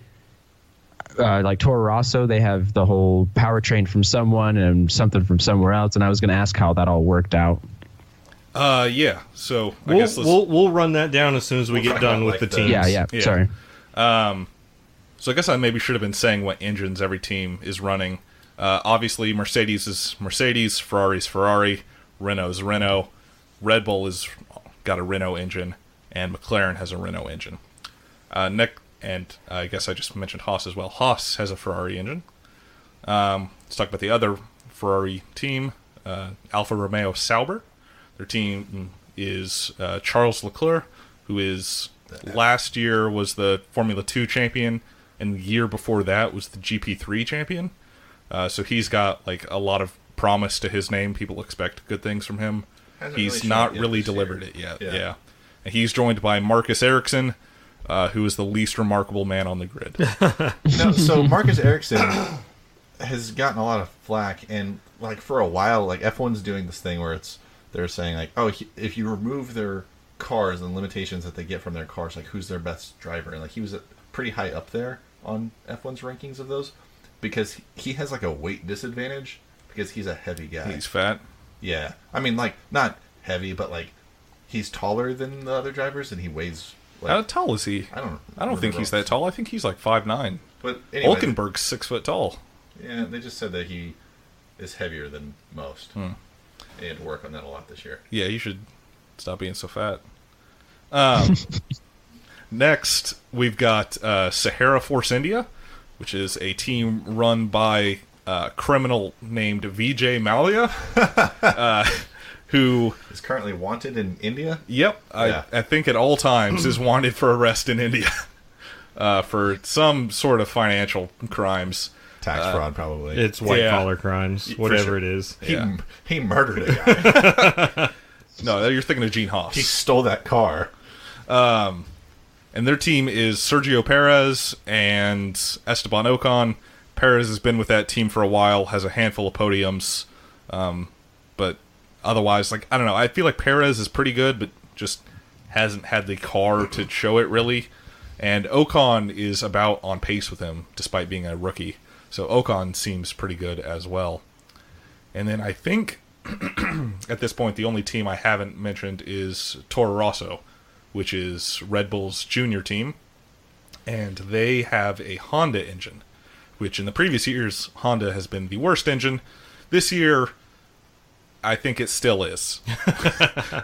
Toro Rosso, they have the whole powertrain from someone and something from somewhere else, and I was going to ask how that all worked out. Yeah. So I guess We'll run that down as soon as we get talk done about, with like, the the- teams. Yeah. Sorry. So I guess I maybe should have been saying what engines every team is running. Obviously, Mercedes is Mercedes, Ferrari's Ferrari, Renault's Renault, Red Bull has got a Renault engine, and McLaren has a Renault engine. And I guess I just mentioned Haas as well. Haas has a Ferrari engine. Let's talk about the other Ferrari team, Alfa Romeo Sauber. Their team is Charles Leclerc, who is last year was the Formula 2 champion, and the year before that was the GP3 champion. So he's got like a lot of promise to his name. People expect good things from him. Hasn't He's really shown not it yet really this year. delivered it yet. Yeah. Yeah. And he's joined by Marcus Ericsson, who is the least remarkable man on the grid. No, so Marcus Ericsson has gotten a lot of flack, and like for a while, like F1's doing this thing where they're saying like, oh, if you remove their cars and limitations that they get from their cars, like who's their best driver, and like he was pretty high up there on F1's rankings of those because he has like a weight disadvantage because he's a heavy guy. He's fat. Yeah, I mean like not heavy, but like he's taller than the other drivers, and he weighs. Like, How tall is he? I don't think remember. he's that tall. I think he's like 5'9". But anyway, Hulkenberg's 6 foot tall. yeah, they just said that he is heavier than most. And he had to work on that a lot this year. Yeah, you should stop being so fat. Next, we've got Sahara Force India, which is a team run by a criminal named Vijay Mallya, who, Is currently wanted in India. yep, Yeah. I think at all times is wanted for arrest in India for some sort of financial crimes. Tax fraud, probably. It's white Yeah. collar crimes, whatever sure. it is. Yeah. He murdered a guy. No, you're thinking of Gene Haas. He stole that car. And their team is Sergio Perez and Esteban Ocon, Perez has been with that team for a while, has a handful of podiums, but otherwise, like, I don't know. I feel like Perez is pretty good, but just hasn't had the car to show it really. And Ocon is about on pace with him, despite being a rookie. So Ocon seems pretty good as well. And then I think at this point, the only team I haven't mentioned is Toro Rosso, which is Red Bull's junior team. And they have a Honda engine, which in the previous years, Honda has been the worst engine. This year, I think it still is.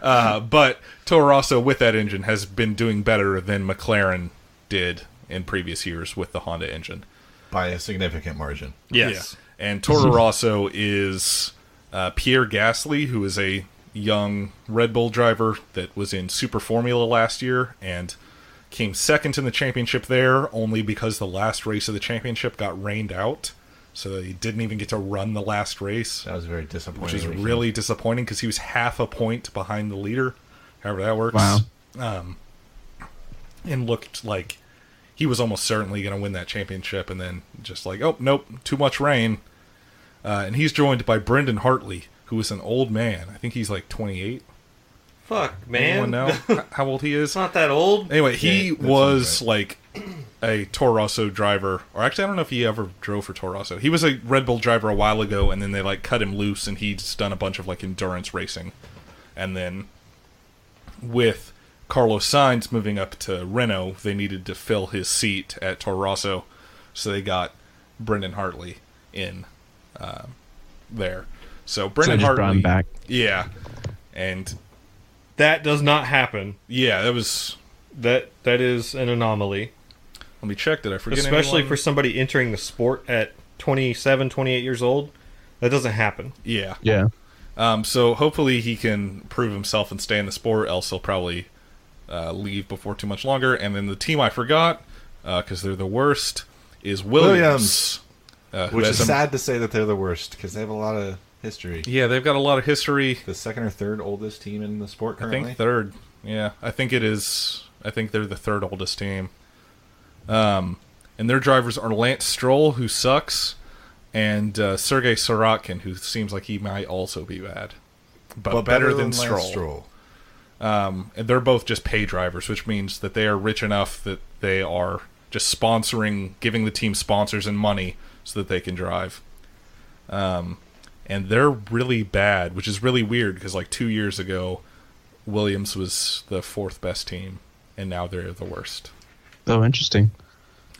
But Toro Rosso with that engine has been doing better than McLaren did in previous years with the Honda engine. By a significant margin. Yes. Yeah. And Toro Rosso is Pierre Gasly, who is a young Red Bull driver that was in Super Formula last year and came second in the championship there only because the last race of the championship got rained out. So he didn't even get to run the last race. That was very disappointing. Which is really disappointing because he was half a point behind the leader, however that works. Wow. And looked like he was almost certainly going to win that championship, and then just like, oh, nope, too much rain. And he's joined by Brendan Hartley, who is an old man. I think he's like 28. Fuck, man. Anyone know how old he is? It's not that old. Anyway, he that was sounds like a Toro Rosso driver, or actually, I don't know if he ever drove for Toro Rosso. He was a Red Bull driver a while ago, and then they like cut him loose, and he's done a bunch of like endurance racing. And then with Carlos Sainz moving up to Renault, they needed to fill his seat at Toro Rosso, so they got Brendan Hartley in there. So Brendan just brought Hartley, him back. yeah, and That does not happen. yeah, that was. That is an anomaly. Let me check. Did I forget? Especially anyone? for somebody entering the sport at 27, 28 years old. That doesn't happen. Yeah. Yeah. So hopefully he can prove himself and stay in the sport, else he'll probably leave before too much longer. And then the team I forgot, because they're the worst, is Williams. Which is sad to say that they're the worst, because they have a lot of history. Yeah, they've got a lot of history. The second or third oldest team in the sport I currently? think third. Yeah, I think it is. I think they're the third oldest team. And their drivers are Lance Stroll, who sucks, and Sergei Sorokin, who seems like he might also be bad. But better than Lance Stroll. And they're both just pay drivers, which means that they are rich enough that they are just sponsoring, giving the team sponsors and money so that they can drive. And they're really bad, which is really weird because like 2 years ago, Williams was the fourth best team, and now they're the worst. Oh, interesting.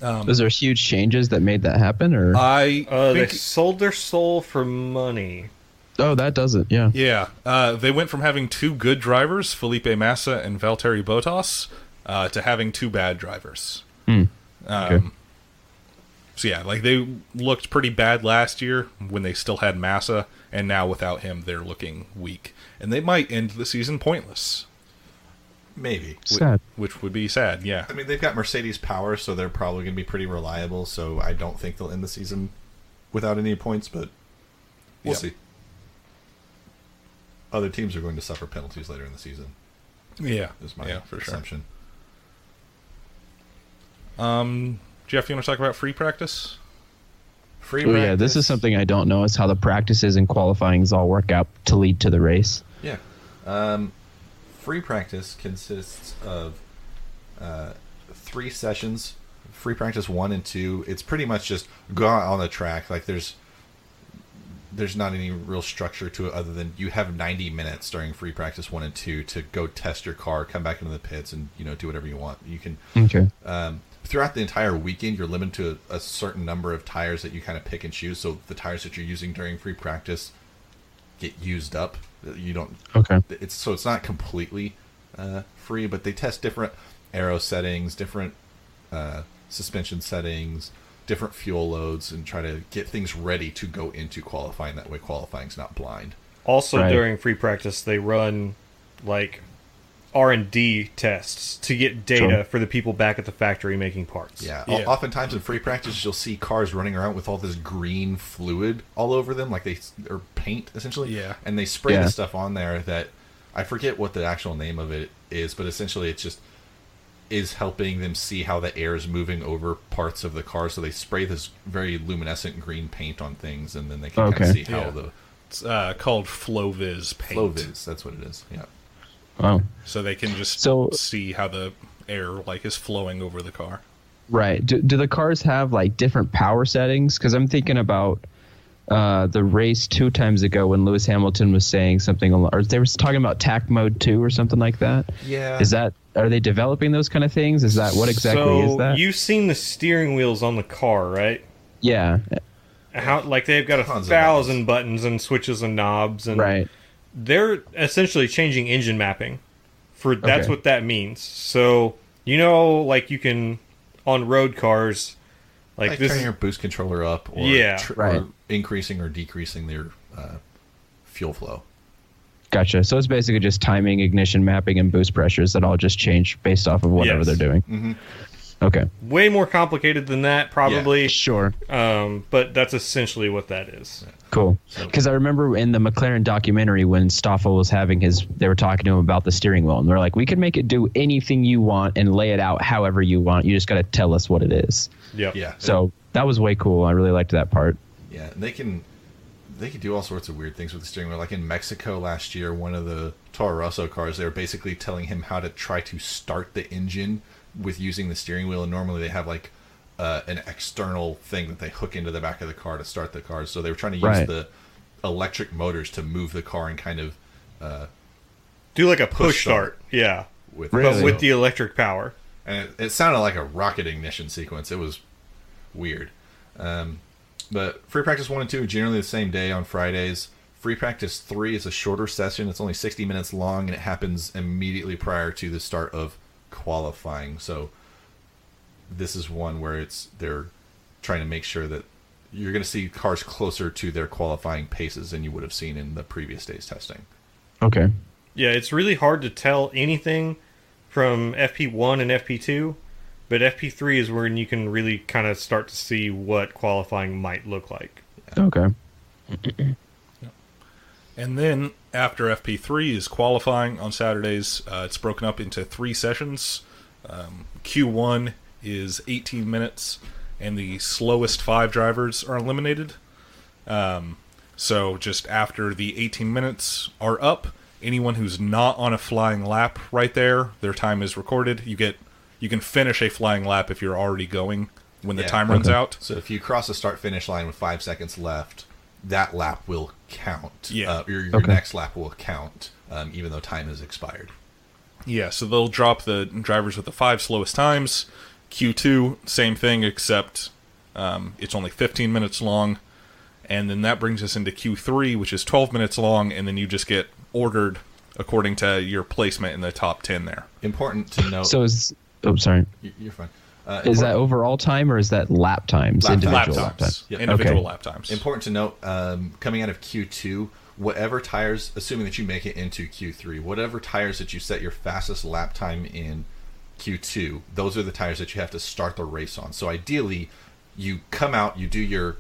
Was there huge changes that made that happen, or? I They think, sold their soul for money. Oh, that does it. Yeah. yeah, they went from having two good drivers, Felipe Massa and Valtteri Bottas, to having two bad drivers. Okay. So yeah, like they looked pretty bad last year when they still had Massa, and now without him, they're looking weak, and they might end the season pointless. Maybe. Sad. Which would be sad. Yeah. I mean, they've got Mercedes power, so they're probably going to be pretty reliable, so I don't think they'll end the season without any points, but we'll Yep. see. Other teams are going to suffer penalties later in the season, Yeah. is my for sure. assumption. Jeff, you want to talk about free practice? Free Oh, yeah. This practice. is something I don't know, is how the practices and qualifyings all work out to lead to the race. Yeah. Free practice consists of 3 sessions. Free practice 1 and 2. It's pretty much just go out on the track. Like there's not any real structure to it other than you have 90 minutes during free practice 1 and 2 to go test your car, come back into the pits, and do whatever you want. You can Okay. throughout the entire weekend, you're limited to a certain number of tires that you kind of pick and choose. So the tires that you're using during free practice get used up. You don't. Okay. It's not completely free, but they test different aero settings, different suspension settings, different fuel loads, and try to get things ready to go into qualifying. That way, qualifying's not blind. Also, Right. during free practice, they run like R&D tests to get data Sure. for the people back at the factory making parts. Yeah. Yeah. Oftentimes in free practice, you'll see cars running around with all this green fluid all over them, like or paint essentially. Yeah. And they spray Yeah. this stuff on there that I forget what the actual name of it is, but essentially it's just is helping them see how the air is moving over parts of the car. So they spray this very luminescent green paint on things, and then they can kind of see how It's called FlowViz paint. FlowViz, that's what it is. Yeah. Oh, So they can just see how the air like is flowing over the car. right. Do the cars have like different power settings? Because I'm thinking about the race 2 times ago when Lewis Hamilton was saying something, or they were talking about TAC mode 2 or something like that. Yeah. Are they developing those kind of things? Is that what exactly is that? You've seen the steering wheels on the car, right? Yeah. How like they've got Tons of 1,000 buttons and switches and knobs, and Right. they're essentially changing engine mapping. That's Okay. what that means. So like you can on road cars, Like this turning is, your boost controller up, or, Right. or increasing or decreasing their fuel flow. Gotcha. So it's basically just timing, ignition mapping, and boost pressures that all just change based off of whatever Yes. they're doing. Mm-hmm. Okay. way more complicated than that, probably. Sure. But that's essentially what that is. Cool. Because I remember in the McLaren documentary when Stoffel was having they were talking to him about the steering wheel, and they're like, we can make it do anything you want and lay it out however you want. You just got to tell us what it is. Yep. Yeah. So that was way cool. I really liked that part. Yeah, and they can do all sorts of weird things with the steering wheel. Like in Mexico last year, one of the Toro Rosso cars, they were basically telling him how to try to start the engine with using the steering wheel. And normally they have like an external thing that they hook into the back of the car to start the car. So they were trying to use the electric motors to move the car and kind of Do like a push start. Yeah. with But with the electric power. and it sounded like a rocket ignition sequence. It was weird. But free practice 1 and 2 generally the same day on Fridays. Free practice 3 is a shorter session. It's only 60 minutes long, and it happens immediately prior to the start of qualifying. So this is one where they're trying to make sure that you're going to see cars closer to their qualifying paces than you would have seen in the previous day's testing. Okay. Yeah, it's really hard to tell anything from FP1 and FP2, but FP3 is where you can really kind of start to see what qualifying might look like. Okay. And then after FP3 is qualifying on Saturdays. It's broken up into 3 sessions. Q1 is 18 minutes, and the slowest 5 drivers are eliminated. So just after the 18 minutes are up, anyone who's not on a flying lap right there, their time is recorded. You can finish a flying lap if you're already going when the time runs out. So if you cross the start-finish line with 5 seconds left, that lap will count. Yeah. Your next lap will count, even though time has expired. Yeah, so they'll drop the drivers with the 5 slowest times. Q2, same thing, except it's only 15 minutes long. And then that brings us into Q3, which is 12 minutes long, and then you just get ordered according to your placement in the top 10 there. Important to note... So sorry. You're fine. Is that overall time or is that lap times? Individual lap times. Yep. Individual Okay. lap times. Important to note, coming out of Q2, whatever tires, assuming that you make it into Q3, whatever tires that you set your fastest lap time in Q2, those are the tires that you have to start the race on. So ideally, you come out, you do your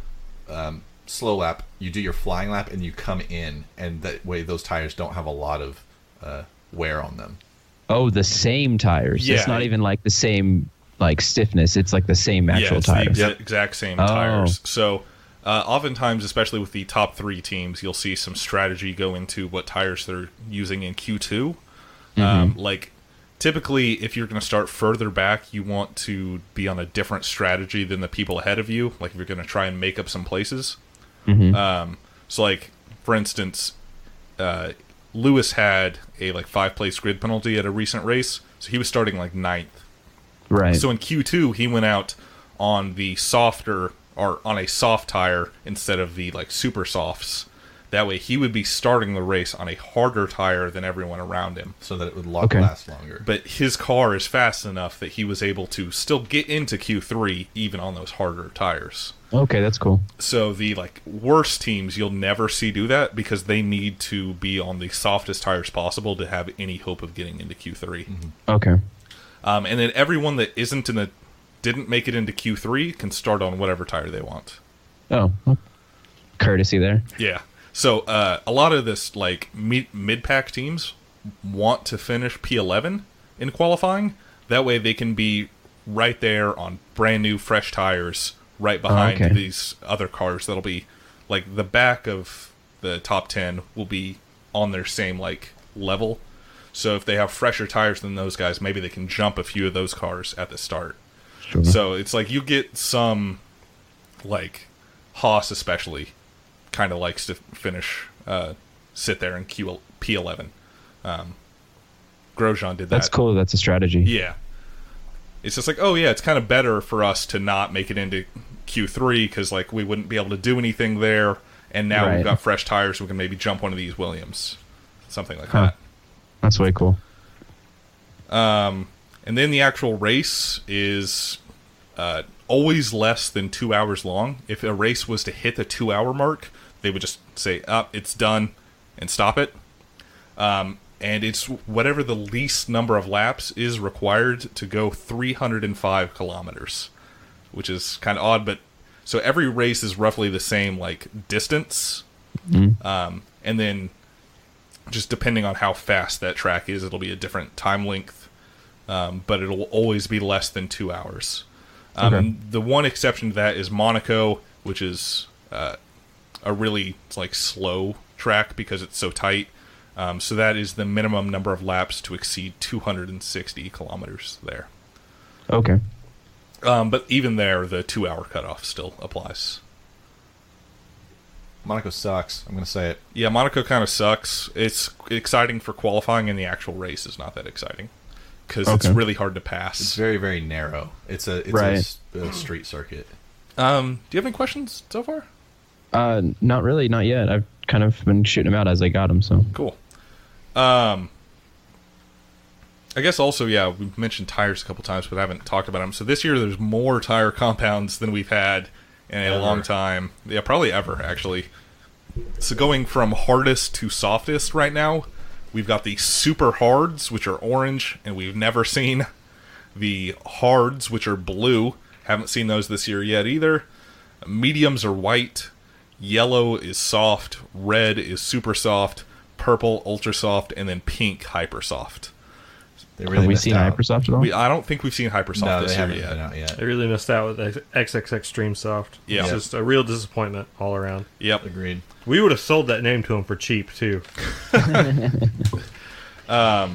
slow lap, you do your flying lap, and you come in, and that way those tires don't have a lot of wear on them. Oh, the same tires. Yeah. It's not even like the same like stiffness. It's like the same actual it's tires. the exact same tires. So oftentimes, especially with the top 3 teams, you'll see some strategy go into what tires they're using in Q2. Like typically, if you're going to start further back, you want to be on a different strategy than the people ahead of you. Like if you're going to try and make up some places. So like, for instance, Lewis had a 5-place grid penalty at a recent race, so he was starting 9th. Right. So in Q2, he went out on the softer, or on a soft tire instead of the super softs. That way he would be starting the race on a harder tire than everyone around him. So that it would last longer. But his car is fast enough that he was able to still get into Q3 even on those harder tires. Okay, that's cool. So the worst teams you'll never see do that because they need to be on the softest tires possible to have any hope of getting into Q3. Okay. And then everyone that didn't make it into Q3 can start on whatever tire they want. Oh, well, courtesy there. Yeah. So a lot of this mid-pack teams want to finish P11 in qualifying, That way they can be right there on brand new, fresh tires, right behind these other cars. That'll be like the back of the top 10 will be on their same like level. So if they have fresher tires than those guys, maybe they can jump a few of those cars at the start. Sure. So it's like you get some, like Haas especially, kind of likes to finish, sit there in P11. Grosjean did that. That's cool. That's a strategy. Yeah. It's just like, oh yeah, it's kind of better for us to not make it into Q3 because like we wouldn't be able to do anything there, and now we've got fresh tires, so we can maybe jump one of these Williams, something like that. That's way cool. And then the actual race is always less than 2 hours long. If a race was to hit the 2 hour mark, they would just say, it's done, and stop it. And it's whatever the least number of laps is required to go 305 kilometers, which is kind of odd. But so every race is roughly the same like distance, and then just depending on how fast that track is, it'll be a different time length, but it'll always be less than 2 hours. The one exception to that is Monaco, which is a really like slow track because it's so tight. So that is the minimum number of laps to exceed 260 kilometers there. Okay. But even there, the 2 hour cutoff still applies. Monaco sucks. I'm going to say it. Yeah, Monaco kind of sucks. It's exciting for qualifying, and the actual race is not that exciting because it's really hard to pass. It's very, very narrow. It's a street circuit. Do you have any questions so far? Not really, not yet. I've kind of been shooting them out as I got them. So cool. I guess also, yeah, we've mentioned tires a couple times, but I haven't talked about them. So this year, there's more tire compounds than we've had in a long time. Yeah, probably ever, actually. So going from hardest to softest right now, we've got the super hards, which are orange, and we've never seen the hards, which are blue. Haven't seen those this year yet either. Mediums are white. Yellow is soft. Red is super soft. Purple, ultra soft, and then pink, hyper soft. Have we seen Hypersoft at all? I don't think we've seen Hypersoft this year yet. They really missed out with XX Extreme Soft. Yeah. It's just a real disappointment all around. Yep. Agreed. We would have sold that name to him for cheap, too.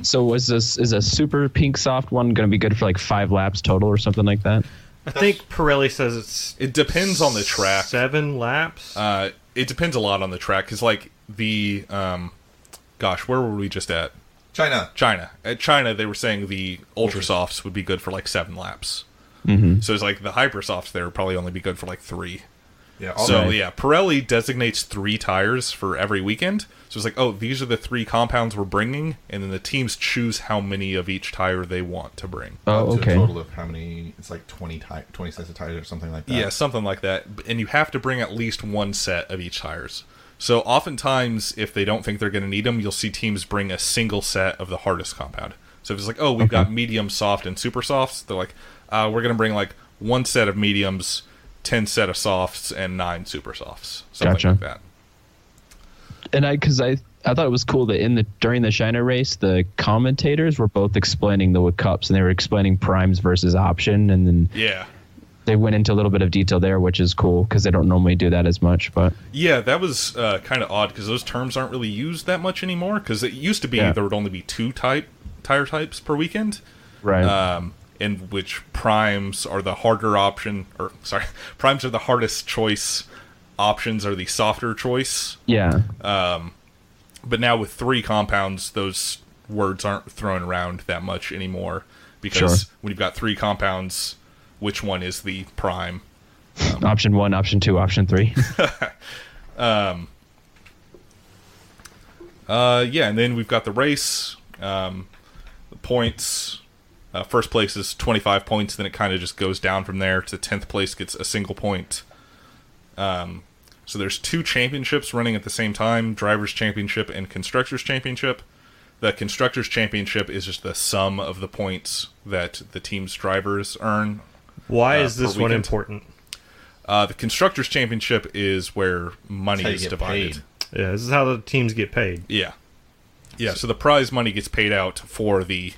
So is a super pink soft one going to be good for like 5 laps total or something like that? I think Pirelli says it depends on the track. 7 laps? It depends a lot on the track, because like the... where were we just at? China. At China, they were saying the Ultra Softs would be good for like 7 laps. Mm-hmm. So it's like the Hyper Softs there would probably only be good for like 3. Yeah. Pirelli designates 3 tires for every weekend. So it's like, oh, these are the 3 compounds we're bringing, and then the teams choose how many of each tire they want to bring. Oh, okay. A total of how many? It's like 20 sets of tires or something like that. Yeah, something like that. And you have to bring at least 1 set of each tires. So oftentimes, if they don't think they're going to need them, you'll see teams bring a single set of the hardest compound. So if it's like, oh, we've got medium, soft, and super softs, they're like, we're going to bring like 1 set of mediums, 10 set of softs, and 9 super softs. Something like that. And I thought it was cool that during the China race, the commentators were both explaining the cups, and they were explaining primes versus option, and then they went into a little bit of detail there, which is cool because they don't normally do that as much. But yeah, that was kind of odd because those terms aren't really used that much anymore. Because it used to be there would only be 2 tire types per weekend, right? In which primes are the harder option, primes are the hardest choice. Options are the softer choice. Yeah. But now with 3 compounds, those words aren't thrown around that much anymore because when you've got 3 compounds, which one is the prime? Option 1, option 2, option 3. And then we've got the race. The points. First place is 25 points, then it kind of just goes down from there to 10th place gets a single point. So there's 2 championships running at the same time, Drivers' Championship and Constructors' Championship. The Constructors' Championship is just the sum of the points that the team's drivers earn. Why is this one important? The Constructors' Championship is where money is divided. Paid. Yeah, this is how the teams get paid. Yeah. Yeah, so the prize money gets paid out for the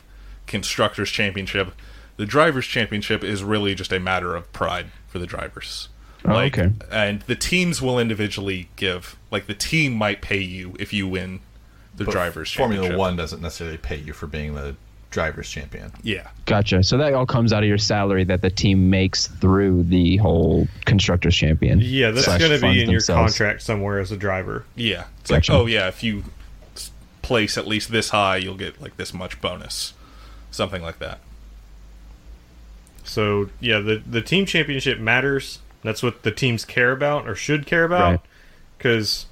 constructors championship. The drivers championship is really just a matter of pride for the drivers. Oh, okay. And the teams will individually give, like, the team might pay you if you win the drivers championship. Formula One doesn't necessarily pay you for being the drivers champion. Yeah. Gotcha. So that all comes out of your salary that the team makes through the whole constructors champion. Yeah, that's Slash going to funds be in your themselves. contract somewhere as a driver. Yeah. It's Gotcha. like, oh, yeah, if you place at least this high, you'll get, like, this much bonus. Something like that. So, yeah, the team championship matters. That's what the teams care about or should care about. Right. Because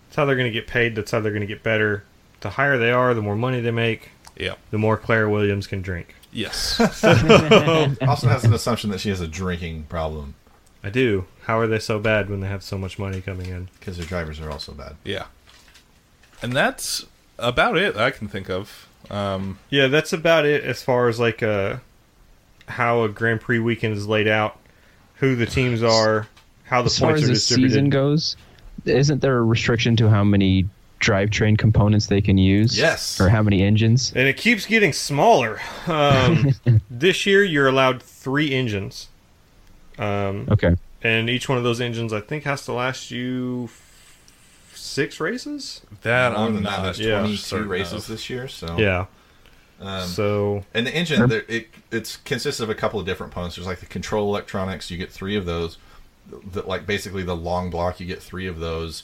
that's how they're going to get paid. That's how they're going to get better. The higher they are, the more money they make. Yeah. The more Claire Williams can drink. Yes. Austin has an assumption that she has a drinking problem I do. How are they so bad when they have so much money coming in? because their drivers are also bad. Yeah. And that's about it I can think of. Yeah, that's about it as far as like how a Grand Prix weekend is laid out, who the teams are, how the As far points as are the distributed. season goes, isn't there a restriction to how many drivetrain components they can use? Yes. Or how many engines? And it keeps getting smaller. This year, you're allowed 3 engines. Okay. And each one of those engines, I think, has to last you 6 races? That More I'm than that, not there's yeah, 22 certain races of. this year. So Yeah. Um, So, and the engine, it consists of a couple of different components. There's like the control electronics. You get 3 of those. Like basically the long block, you get 3 of those.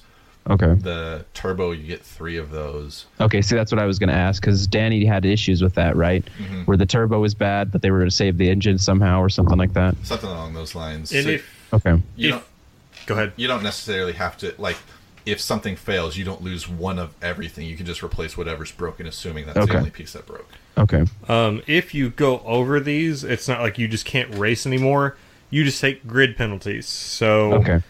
Okay. The turbo, you get 3 of those. Okay, see, that's what I was going to ask, because Danny had issues with that, right? Mm-hmm. Where the turbo was bad, but they were going to save the engine somehow or something like that. Something along those lines. and So if... Okay. you if- don't Go ahead. you don't necessarily have to, like, if something fails, you don't lose one of everything. You can just replace whatever's broken, assuming that's Okay. the only piece that broke. Okay. If you go over these, it's not like you just can't race anymore. You just take grid penalties. So, Okay.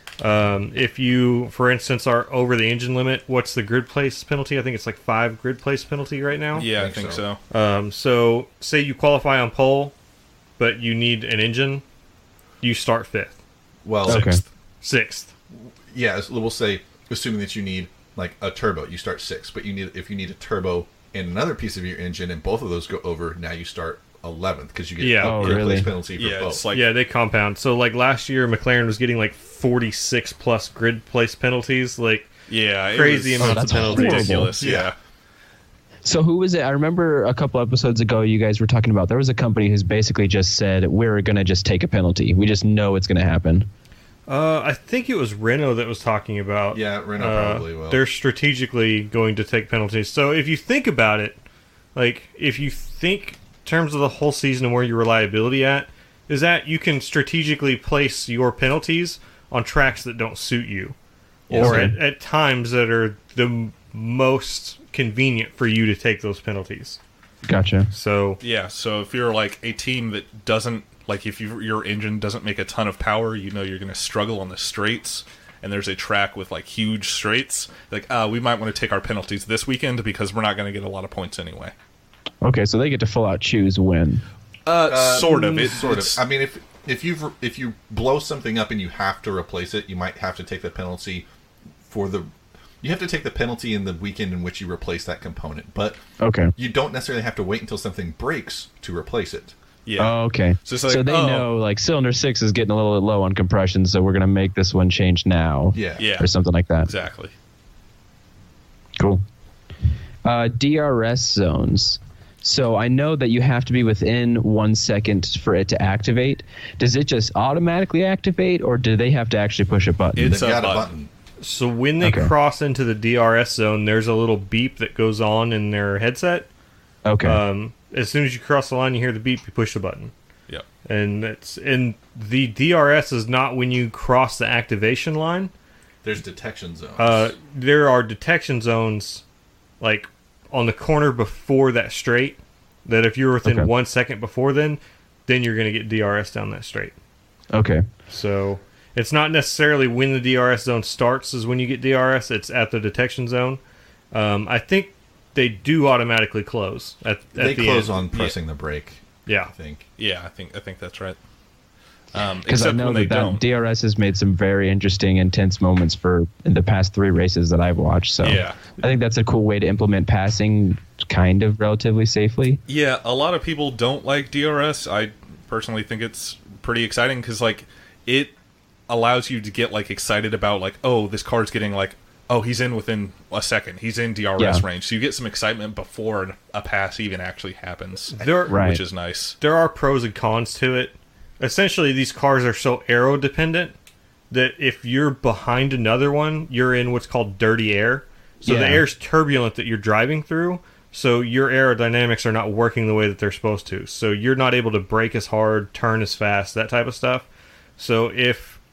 if you, for instance, are over the engine limit, what's the grid place penalty? I think it's like 5 grid place penalty right now. Yeah, I I think think so. So, say you qualify on pole, but you need an engine, you start 5th, Well, Okay. 6th. yeah, we'll say, assuming that you need like a turbo, you start 6th. But if you need a turbo and another piece of your engine, and both of those go over, now you start 11th because you get Yeah. a Oh, grid really? place penalty for Yeah, both. it's like Yeah, they compound. So, like last year, McLaren was getting like 46 plus grid place penalties. Like, it crazy was amounts that's of penalties. horrible. ridiculous. Yeah. Yeah. So who was it? I remember a couple episodes ago you guys were talking about there was a company who's basically just said, we're going to just take a penalty. We just know it's going to happen. I think it was Renault that was talking about. Yeah, Renault probably will. They're strategically going to take penalties. So if you think about it, like if you think in terms of the whole season and where your reliability at, is that you can strategically place your penalties on tracks that don't suit you, or Okay. at times that are the most convenient for you to take those penalties. Gotcha. So Yeah, so if you're like a team that doesn't, like if your engine doesn't make a ton of power, you know you're going to struggle on the straights, and there's a track with like huge straights, like, we might want to take our penalties this weekend because we're not going to get a lot of points anyway. Okay, so they get to full out choose when. Sort of. Sort of. It's- I mean, if you blow something up and you have to replace it, you might have to take the penalty for the. You have to take the penalty in the weekend in which you replace that component, but Okay. you don't necessarily have to wait until something breaks to replace it. yeah. Oh, okay. So it's like, they oh. know like cylinder 6 is getting a little bit low on compression, so we're going to make this one change now. Yeah. Yeah. Or something like that. Exactly. Cool. DRS zones. So I know that you have to be within 1 second for it to activate. Does it just automatically activate, or do they have to actually push a button? It's They've a got a button. button. So when they Okay. cross into the DRS zone, there's a little beep that goes on in their headset. Okay. As soon as you cross the line, you hear the beep, you push the button. Yep. And the DRS is not when you cross the activation line. There's detection zones. There are detection zones, like on the corner before that straight. That if you're within Okay. 1 second before then you're going to get DRS down that straight. Okay. So it's not necessarily when the DRS zone starts is when you get DRS. It's at the detection zone. I think they do automatically close at they the close end. on pressing the brake. Yeah. I think. Yeah, I think that's right. Because I Except know when they that don't. DRS has made some very interesting, intense moments in the past 3 races that I've watched. So Yeah. I think that's a cool way to implement passing kind of relatively safely. Yeah, a lot of people don't like DRS. I personally think it's pretty exciting because like it allows you to get like excited about like, oh, this car's getting like, oh, he's in within a second. He's in DRS range. So you get some excitement before a pass even actually happens, which is nice. There are pros and cons to it. Essentially, these cars are so aero dependent that if you're behind another one, you're in what's called dirty air. So the air's turbulent that you're driving through, so your aerodynamics are not working the way that they're supposed to. So you're not able to brake as hard, turn as fast, that type of stuff. So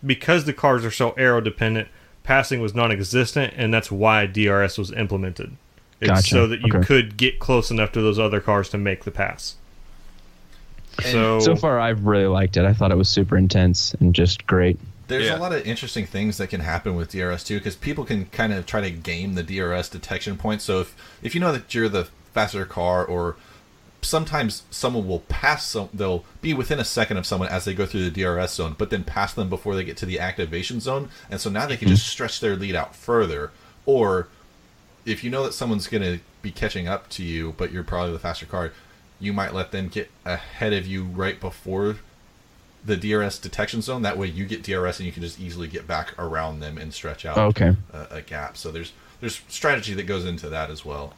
because the cars are so aero dependent, passing was non-existent, and that's why DRS was implemented. It's so that you could get close enough to those other cars to make the pass. So far, I've really liked it. I thought it was super intense and just great. There's a lot of interesting things that can happen with DRS too, because people can kind of try to game the DRS detection point. So if you know that you're the faster car, or sometimes someone will pass, they'll be within a second of someone as they go through the DRS zone, but then pass them before they get to the activation zone, and so now they can just stretch their lead out further. Or if you know that someone's going to be catching up to you, but you're probably the faster car, you might let them get ahead of you right before the DRS detection zone. That way you get DRS and you can just easily get back around them and stretch out a gap. So there's strategy that goes into that as well.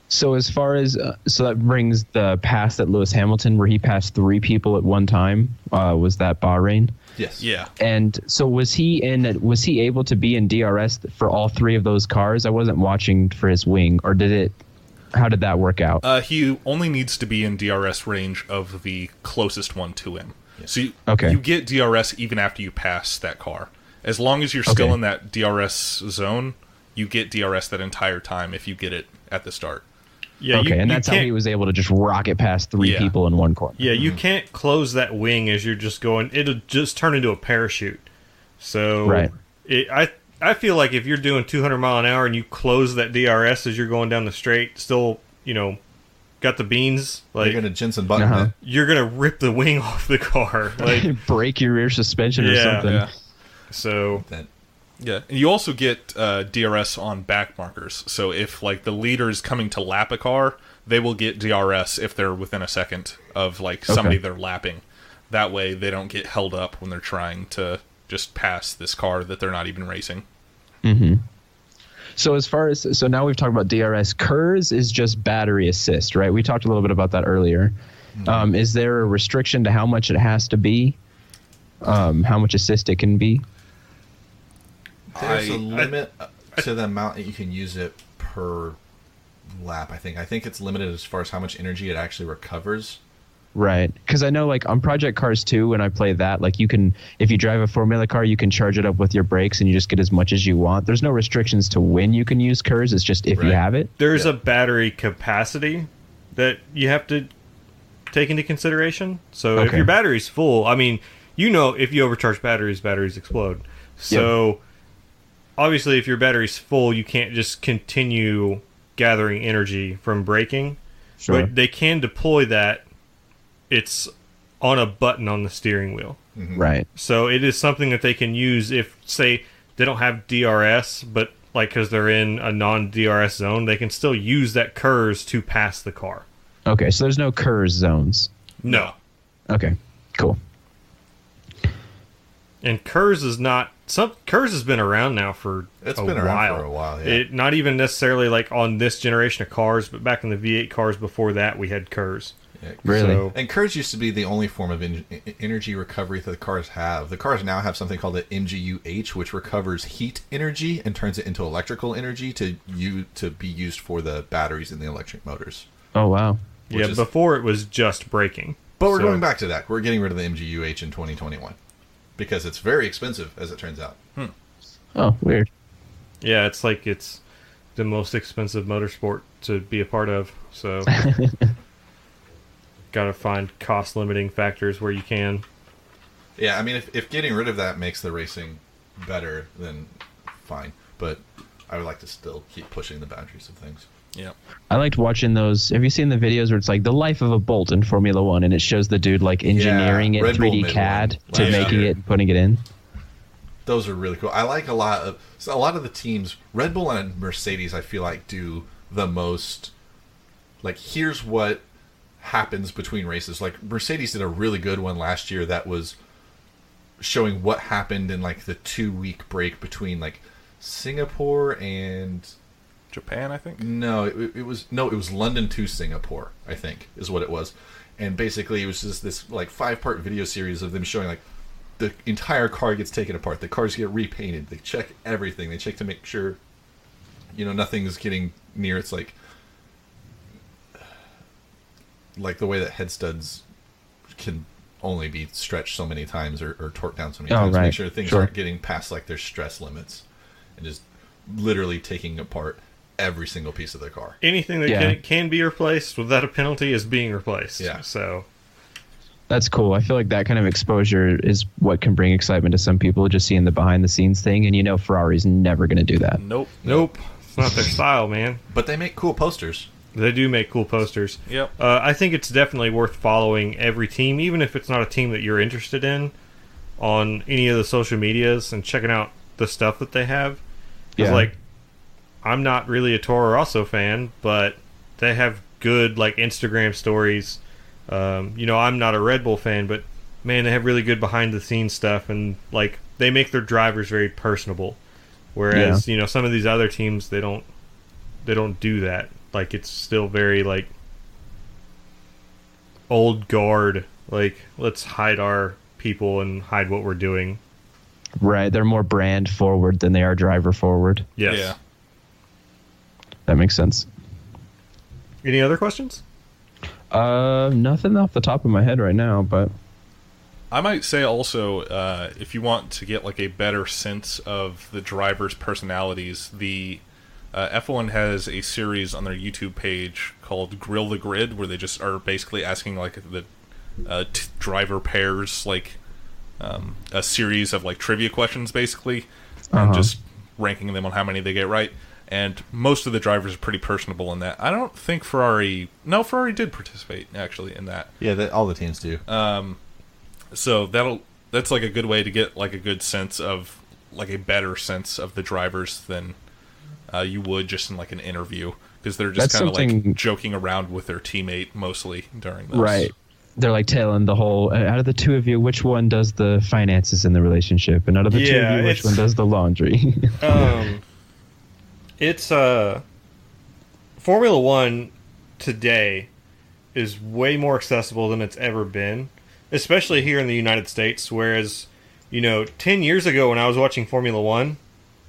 So as far as so that brings the pass that Lewis Hamilton, where he passed 3 people at one time, was that Bahrain? Yes. Yeah. And so was he able to be in DRS for all 3 of those cars? I wasn't watching for his wing, or how did that work out? He only needs to be in DRS range of the closest one to him. So you get DRS even after you pass that car. As long as you're still in that DRS zone, you get DRS that entire time if you get it at the start. Yeah, and that's how he was able to just rocket past 3 people in one corner. Yeah, you can't close that wing as you're just going. It'll just turn into a parachute. So I feel like if you're doing 200 mile an hour and you close that DRS as you're going down the straight, still, got the beans. Like, you're going to Jensen Button it. You're going to rip the wing off the car. Like, break your rear suspension or something. Yeah. So... Yeah, and you also get DRS on back markers. So if like the leader is coming to lap a car, they will get DRS if they're within a second of like somebody they're lapping. That way they don't get held up when they're trying to just pass this car that they're not even racing. Mm-hmm. So so now we've talked about DRS. KERS is just battery assist, right? We talked a little bit about that earlier. Mm-hmm. Is there a restriction to how much it has to be? How much assist it can be? There's a limit to the amount that you can use it per lap, I think. I think it's limited as far as how much energy it actually recovers. Right. Because I know, like, on Project Cars 2, when I play that, like, you can, if you drive a Formula car, you can charge it up with your brakes and you just get as much as you want. There's no restrictions to when you can use KERS. It's just if you have it. There's a battery capacity that you have to take into consideration. So if your battery's full, I mean, if you overcharge batteries explode. So... Obviously, if your battery's full, you can't just continue gathering energy from braking. Sure. But they can deploy that. It's on a button on the steering wheel. Mm-hmm. Right. So it is something that they can use if, say, they don't have DRS, but like because they're in a non-DRS zone, they can still use that KERS to pass the car. Okay, so there's no KERS zones. No. Okay, cool. And KERS is not... KERS has been around now for a while. Yeah. Not even necessarily like on this generation of cars, but back in the V8 cars before that, we had KERS. Yeah. Really? And KERS used to be the only form of energy recovery that the cars have. The cars now have something called the MGUH, which recovers heat energy and turns it into electrical energy to be used for the batteries in the electric motors. Oh, wow. Before it was just braking. But we're going back to that. We're getting rid of the MGUH in 2021. Because it's very expensive, as it turns out. Oh, weird. Yeah, it's like it's the most expensive motorsport to be a part of. So, got to find cost-limiting factors where you can. Yeah, I mean, if getting rid of that makes the racing better, then fine. But I would like to still keep pushing the boundaries of things. Yeah. I liked watching those. Have you seen the videos where it's like the life of a Bolt in Formula One, and it shows the dude like engineering it, Red Bull 3D CAD to making it and putting it in? Those are really cool. I like a lot of the teams. Red Bull and Mercedes, I feel like, do the most like here's what happens between races. Like Mercedes did a really good one last year that was showing what happened in like the 2-week break between like Singapore and Japan, I think. No, it was London to Singapore, I think, is what it was. And basically it was just this like 5-part video series of them showing like the entire car gets taken apart, the cars get repainted, they check everything, they check to make sure nothing's getting near its like the way that head studs can only be stretched so many times or torqued down so many times. Right. Make sure things aren't getting past like their stress limits, and just literally taking apart every single piece of the car. Anything that can be replaced without a penalty is being replaced. Yeah. So That's cool. I feel like that kind of exposure is what can bring excitement to some people, just seeing the behind the scenes thing. And Ferrari's never going to do that. Nope. It's not their style, man. But they make cool posters. They do make cool posters. Yep. I think it's definitely worth following every team, even if it's not a team that you're interested in, on any of the social medias and checking out the stuff that they have. Because, like, I'm not really a Toro Rosso fan, but they have good, like, Instagram stories. I'm not a Red Bull fan, but, man, they have really good behind-the-scenes stuff, and, like, they make their drivers very personable. Whereas, some of these other teams, they don't do that. Like, it's still very, like, old guard. Like, let's hide our people and hide what we're doing. Right. They're more brand forward than they are driver forward. Yes. Yeah. That makes sense. Any other questions? Nothing off the top of my head right now, but I might say also, if you want to get like a better sense of the drivers' personalities, the F1 has a series on their YouTube page called Grill the Grid, where they just are basically asking like the driver pairs like a series of like trivia questions, basically, and just ranking them on how many they get right. And most of the drivers are pretty personable in that. I don't think Ferrari did participate actually in that. Yeah, all the teams do. So that's like a good way to get like a good sense of like a better sense of the drivers than you would just in like an interview, because they're just kind of like joking around with their teammate mostly during this. Right. They're like telling the whole, out of the two of you, which one does the finances in the relationship? And out of the two of you, which one does the laundry? It's Formula One today is way more accessible than it's ever been, especially here in the United States. Whereas, 10 years ago when I was watching Formula One,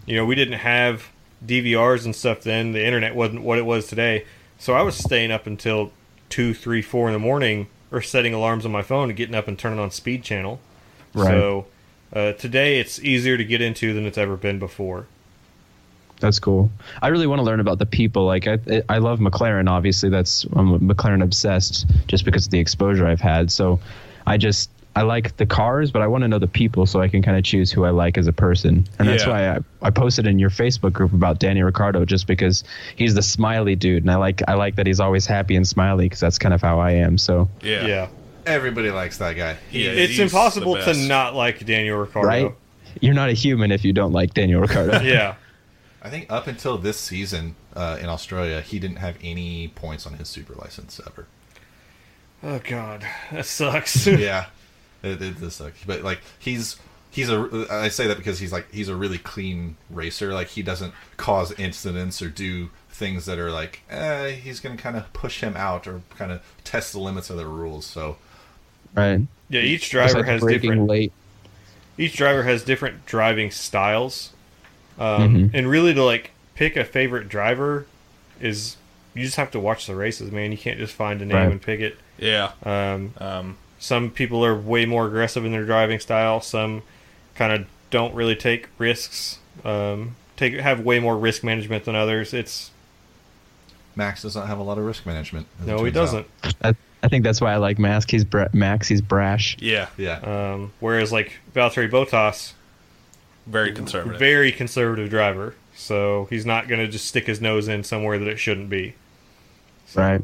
we didn't have DVRs and stuff then. The internet wasn't what it was today. So I was staying up until 2, 3, 4 in the morning, or setting alarms on my phone and getting up and turning on Speed Channel. Right. So today it's easier to get into than it's ever been before. That's cool. I really want to learn about the people. Like I love McLaren. Obviously, I'm McLaren obsessed just because of the exposure I've had. So I like the cars, but I want to know the people so I can kind of choose who I like as a person. And that's why I posted in your Facebook group about Danny Ricciardo, just because he's the smiley dude, and I like that he's always happy and smiley, because that's kind of how I am. So yeah. Everybody likes that guy. It's impossible to not like Daniel Ricciardo. Right? You're not a human if you don't like Daniel Ricciardo. Yeah. I think up until this season in Australia, he didn't have any points on his super license ever. Oh God, that sucks. Yeah, it does suck. But like I say that because he's a really clean racer. Like, he doesn't cause incidents or do things that are like he's going to kind of push him out or kind of test the limits of the rules. So right. Yeah, each driver has different. Late. Each driver has different driving styles. And really, to like pick a favorite driver is, you just have to watch the races, man. You can't just find a name and pick it. Yeah. Some people are way more aggressive in their driving style. Some kind of don't really take risks. Have way more risk management than others. Max does not have a lot of risk management. No, he doesn't. I think that's why I like Max. He's brash. Yeah. Yeah. Whereas like Valtteri Bottas, Very conservative driver, so he's not going to just stick his nose in somewhere that it shouldn't be. So. Right.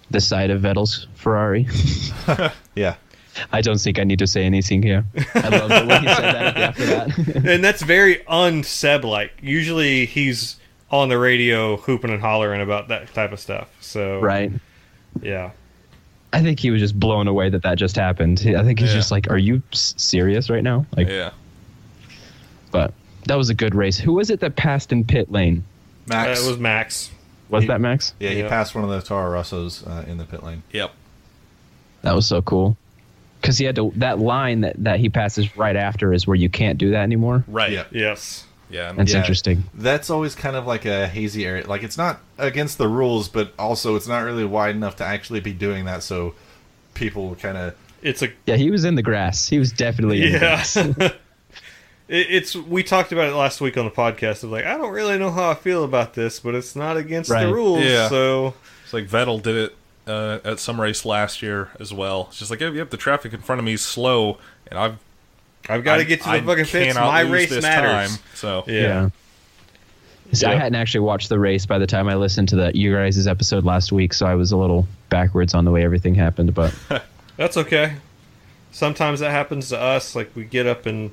The side of Vettel's Ferrari. Yeah. I don't think I need to say anything here. I love the way he said that after that. And that's very un-Seb-like. Usually he's on the radio hooping and hollering about that type of stuff. So Right. yeah. I think he was just blown away that just happened. I think he's just like, "Are you serious right now?" Like, Yeah. But that was a good race. Who was it that passed in pit lane? Max. It was Max. Was that Max? Yeah, he Yeah. passed one of the Toro Rossos in the pit lane. Yep. That was so cool. Because he had to, that line that he passes right after is where you can't do that anymore. Right. Yeah. Yes. Yeah. That's Yeah. interesting. That's always kind of like a hazy area. Like, it's not against the rules, but also it's not really wide enough to actually be doing that, so people kind of... It's a Yeah, he was in the grass. He was definitely in the grass. It's we talked about it last week on the podcast of like, I don't really know how I feel about this, but it's not against Right. the rules. Yeah. So It's like Vettel did it at some race last year as well. It's just like, yep, the traffic in front of me is slow, and I've got to get to the fucking pits. cannot My lose race this matters. time. So Yeah. So I Yep. hadn't actually watched the race by the time I listened to you guys' episode last week, so I was a little backwards on the way everything happened. But That's okay. Sometimes that happens to us. Like we get up in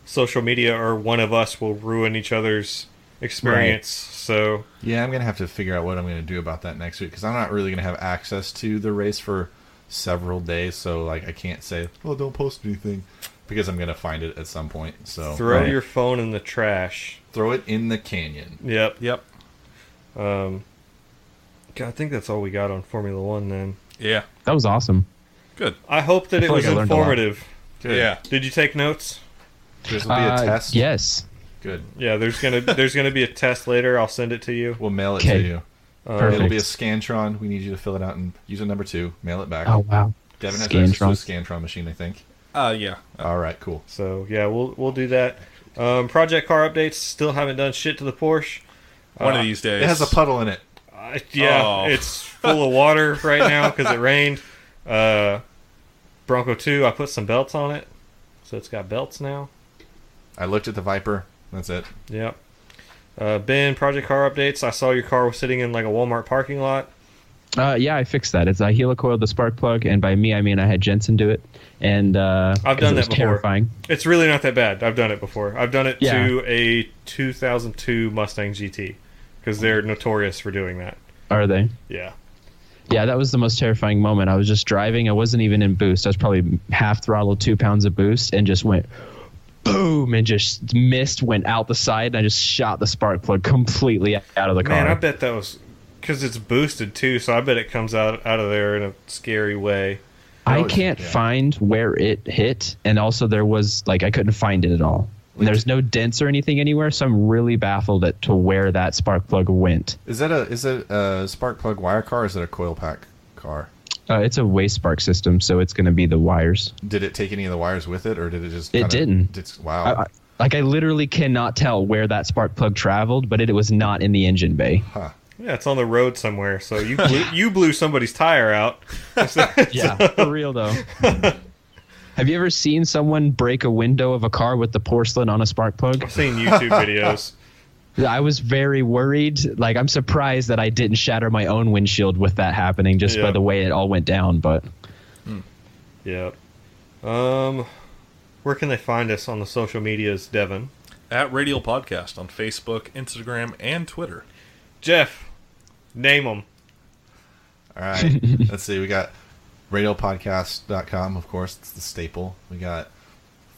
social media, or one of us will ruin each other's experience. So Yeah, I'm going to have to figure out what I'm going to do about that next week, because I'm not really going to have access to the race for several days, so like I can't say, "Oh, don't post anything," because I'm going to find it at some point. So throw Right. your phone in the trash. throw it in the canyon. Yep. yep. God, I think that's all we got on Formula One then. Yeah. that was awesome. Good. I hope that I it feel was like I learned a lot. informative. Good. Yeah. Did you take notes? This will be a test. Yes. Good. Yeah, there's gonna be a test later. I'll send it to you. We'll mail it Okay. to you. Perfect. It'll be a Scantron. We need you to fill it out and use a number 2. Mail it back. Oh, wow. Devin has access to a Scantron. Scantron machine, I think. Yeah. All right, cool. So yeah, we'll do that. Project car updates. Still haven't done shit to the Porsche. One of these days. It has a puddle in it. Yeah, Oh. it's full of water right now because it rained. Bronco 2, I put some belts on it, so it's got belts now. I looked at the Viper. That's it. Yep. Ben, project car updates. I saw your car was sitting in like a Walmart parking lot. Yeah, I fixed that. I helicoiled the spark plug, and by me I mean I had Jensen do it. And I've 'cause done it was that before. terrifying. It's really not that bad. I've done it before. I've done it Yeah. to a 2002 Mustang GT because they're notorious for doing that. Are they? Yeah. Yeah, that was the most terrifying moment. I was just driving. I wasn't even in boost. I was probably half throttle, 2 pounds of boost, and just went boom, and just missed, went out the side, and I just shot the spark plug completely out of the car. Man, I bet that was because it's boosted too, so I bet it comes out of there in a scary way. I was- can't yeah. find where it hit, and also there was like I couldn't find it at all. And there's no dents or anything anywhere, so I'm really baffled to where that spark plug went. Is it a spark plug wire car, or is it a coil pack car? It's a waste spark system, so it's going to be the wires. Did it take any of the wires with it, or did it just? It didn't. Wow. I literally cannot tell where that spark plug traveled, but it was not in the engine bay. Huh. Yeah, it's on the road somewhere. So you blew somebody's tire out. Yeah, for real though. Have you ever seen someone break a window of a car with the porcelain on a spark plug? I've seen YouTube videos. I was very worried. Like, I'm surprised that I didn't shatter my own windshield with that happening just by Yeah. the way it all went down. But Yeah. Where can they find us on the social medias, Devin? At Radial Podcast on Facebook, Instagram, and Twitter. Jeff, name them. All right. Let's see. We got radialpodcast.com, of course. It's the staple. We got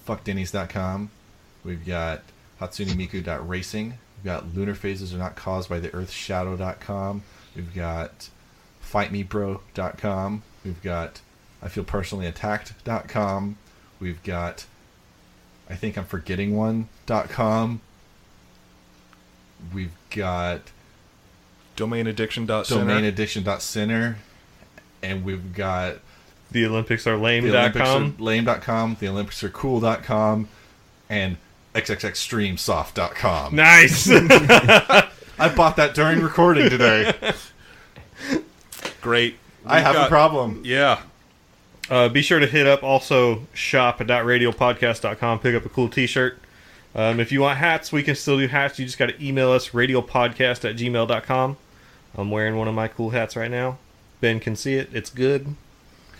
fuckdennies.com. We've got hatsunemiku.racing. We've got lunar phases are not caused by the earth's shadow.com. We've got fightmebro.com. We've got I feel personally attacked.com. We've got I think I'm forgetting one.com. We've got Domainaddiction.center. domainaddiction.center, and we've got The Olympics are the Olympics are lame.com. lame.com, the Olympics are cool.com, and xxxextremesoft.com. Nice. I bought that during recording today. Great. I have a got- problem. Yeah. Be sure to hit up also shop.radialpodcast.com. Pick up a cool t-shirt. If you want hats, we can still do hats. You just got to email us, radialpodcast@gmail.com. I'm wearing one of my cool hats right now. Ben can see it. It's good.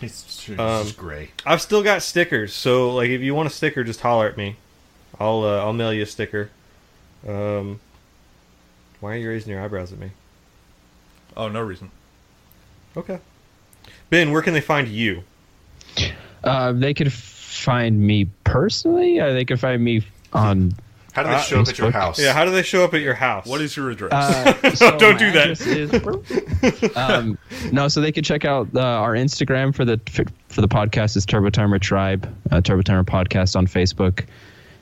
It's just gray. I've still got stickers, so like if you want a sticker, just holler at me. I'll mail you a sticker. Why are you raising your eyebrows at me? Oh, no reason. Okay. Ben, where can they find you? They could find me personally. They could find me on. How do they show up at your Facebook? house? Yeah, how do they show up at your house? What is your address? Don't My do that. address is- no, so they could check out our Instagram for the podcast is Turbo Timer Tribe, Turbo Timer Podcast on Facebook,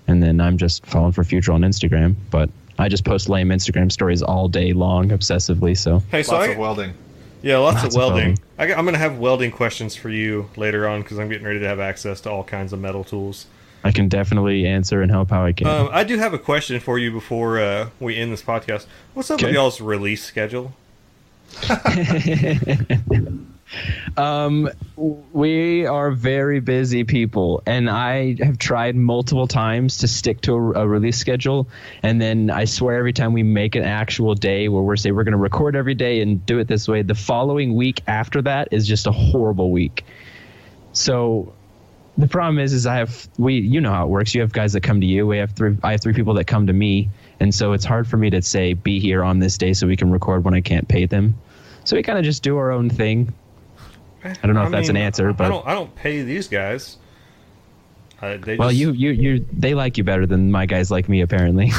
and then I'm just following for Futral on Instagram. But I just post lame Instagram stories all day long, obsessively. So Hey, so Lots of welding. yeah, lots of Lots of welding. welding. I'm going to have welding questions for you later on because I'm getting ready to have access to all kinds of metal tools. I can definitely answer and help how I can. I do have a question for you before we end this podcast. What's up with Okay. y'all's release schedule? We are very busy people, and I have tried multiple times to stick to a release schedule, and then I swear every time we make an actual day where we're going to record every day and do it this way, the following week after that is just a horrible week. So the problem is you know how it works. You have guys that come to you. I have three people that come to me, and so it's hard for me to say be here on this day so we can record when I can't pay them. So we kind of just do our own thing. I don't know if that's an answer, but I don't pay these guys. They well, just, they like you better than my guys like me, apparently.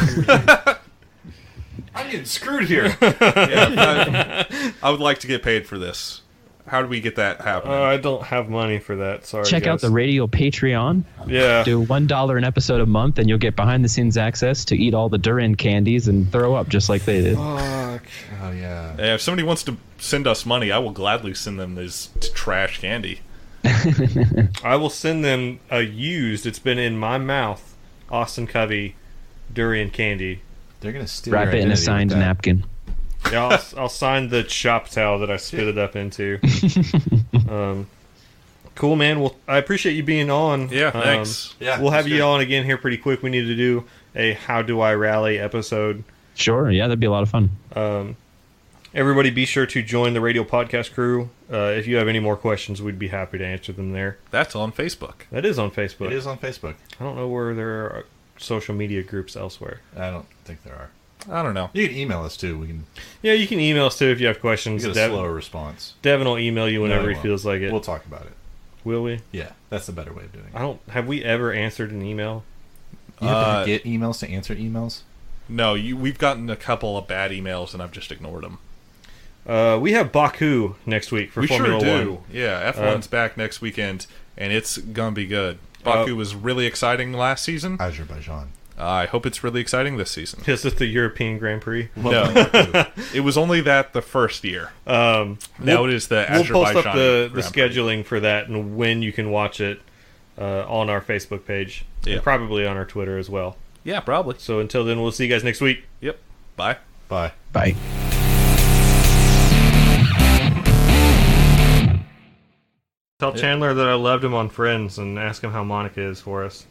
I'm getting screwed here. Yeah, I would like to get paid for this. How do we get that happening? I don't have money for that. Sorry. Check out guys. the Radial Patreon. Yeah. Do $1 an episode a month, and you'll get behind-the-scenes access to eat all the Durin candies and throw up just like they did. Fuck. Oh yeah. Hey, if somebody wants to send us money, I will gladly send them this trash candy. I will send them a used. It's been in my mouth. Austin Covey durian candy. They're gonna steal Wrap your it in a identity signed with that. napkin. Yeah, I'll sign the shop towel that I spit it up into. Cool, man. Well, I appreciate you being on. Yeah, thanks. Yeah, we'll have that's you good. on again here pretty quick. We need to do a How Do I Rally episode. Sure, yeah, that'd be a lot of fun. Everybody be sure to join the Radio Podcast crew. If you have any more questions, we'd be happy to answer them there. That's on Facebook. That is on Facebook. It is on Facebook. I don't know where there are social media groups elsewhere. I don't think there are. I don't know. You can email us too. We can Yeah, you can email us too if you have questions. get a slower response. Devin will email you whenever No, he won't. feels like it. We'll talk about it. Will we? Yeah, that's the better way of doing I it. don't. Have we ever answered an email? You have to get emails to answer emails. No, we've gotten a couple of bad emails, and I've just ignored them. We have Baku next week for We Formula sure do. One. Yeah, F1's back next weekend, and it's gonna be good. Baku was really exciting last season. Azerbaijan. I hope it's really exciting this season. Is it the European Grand Prix? No, it was only that the first year. Now it is the We'll Azerbaijan. post up the Grand Prix. scheduling for that and when you can watch it on our Facebook page. Yeah. And probably on our Twitter as well. Yeah, probably. So until then, we'll see you guys next week. Yep. Bye. Bye. Bye. Tell Chandler that I loved him on Friends and ask him how Monica is for us.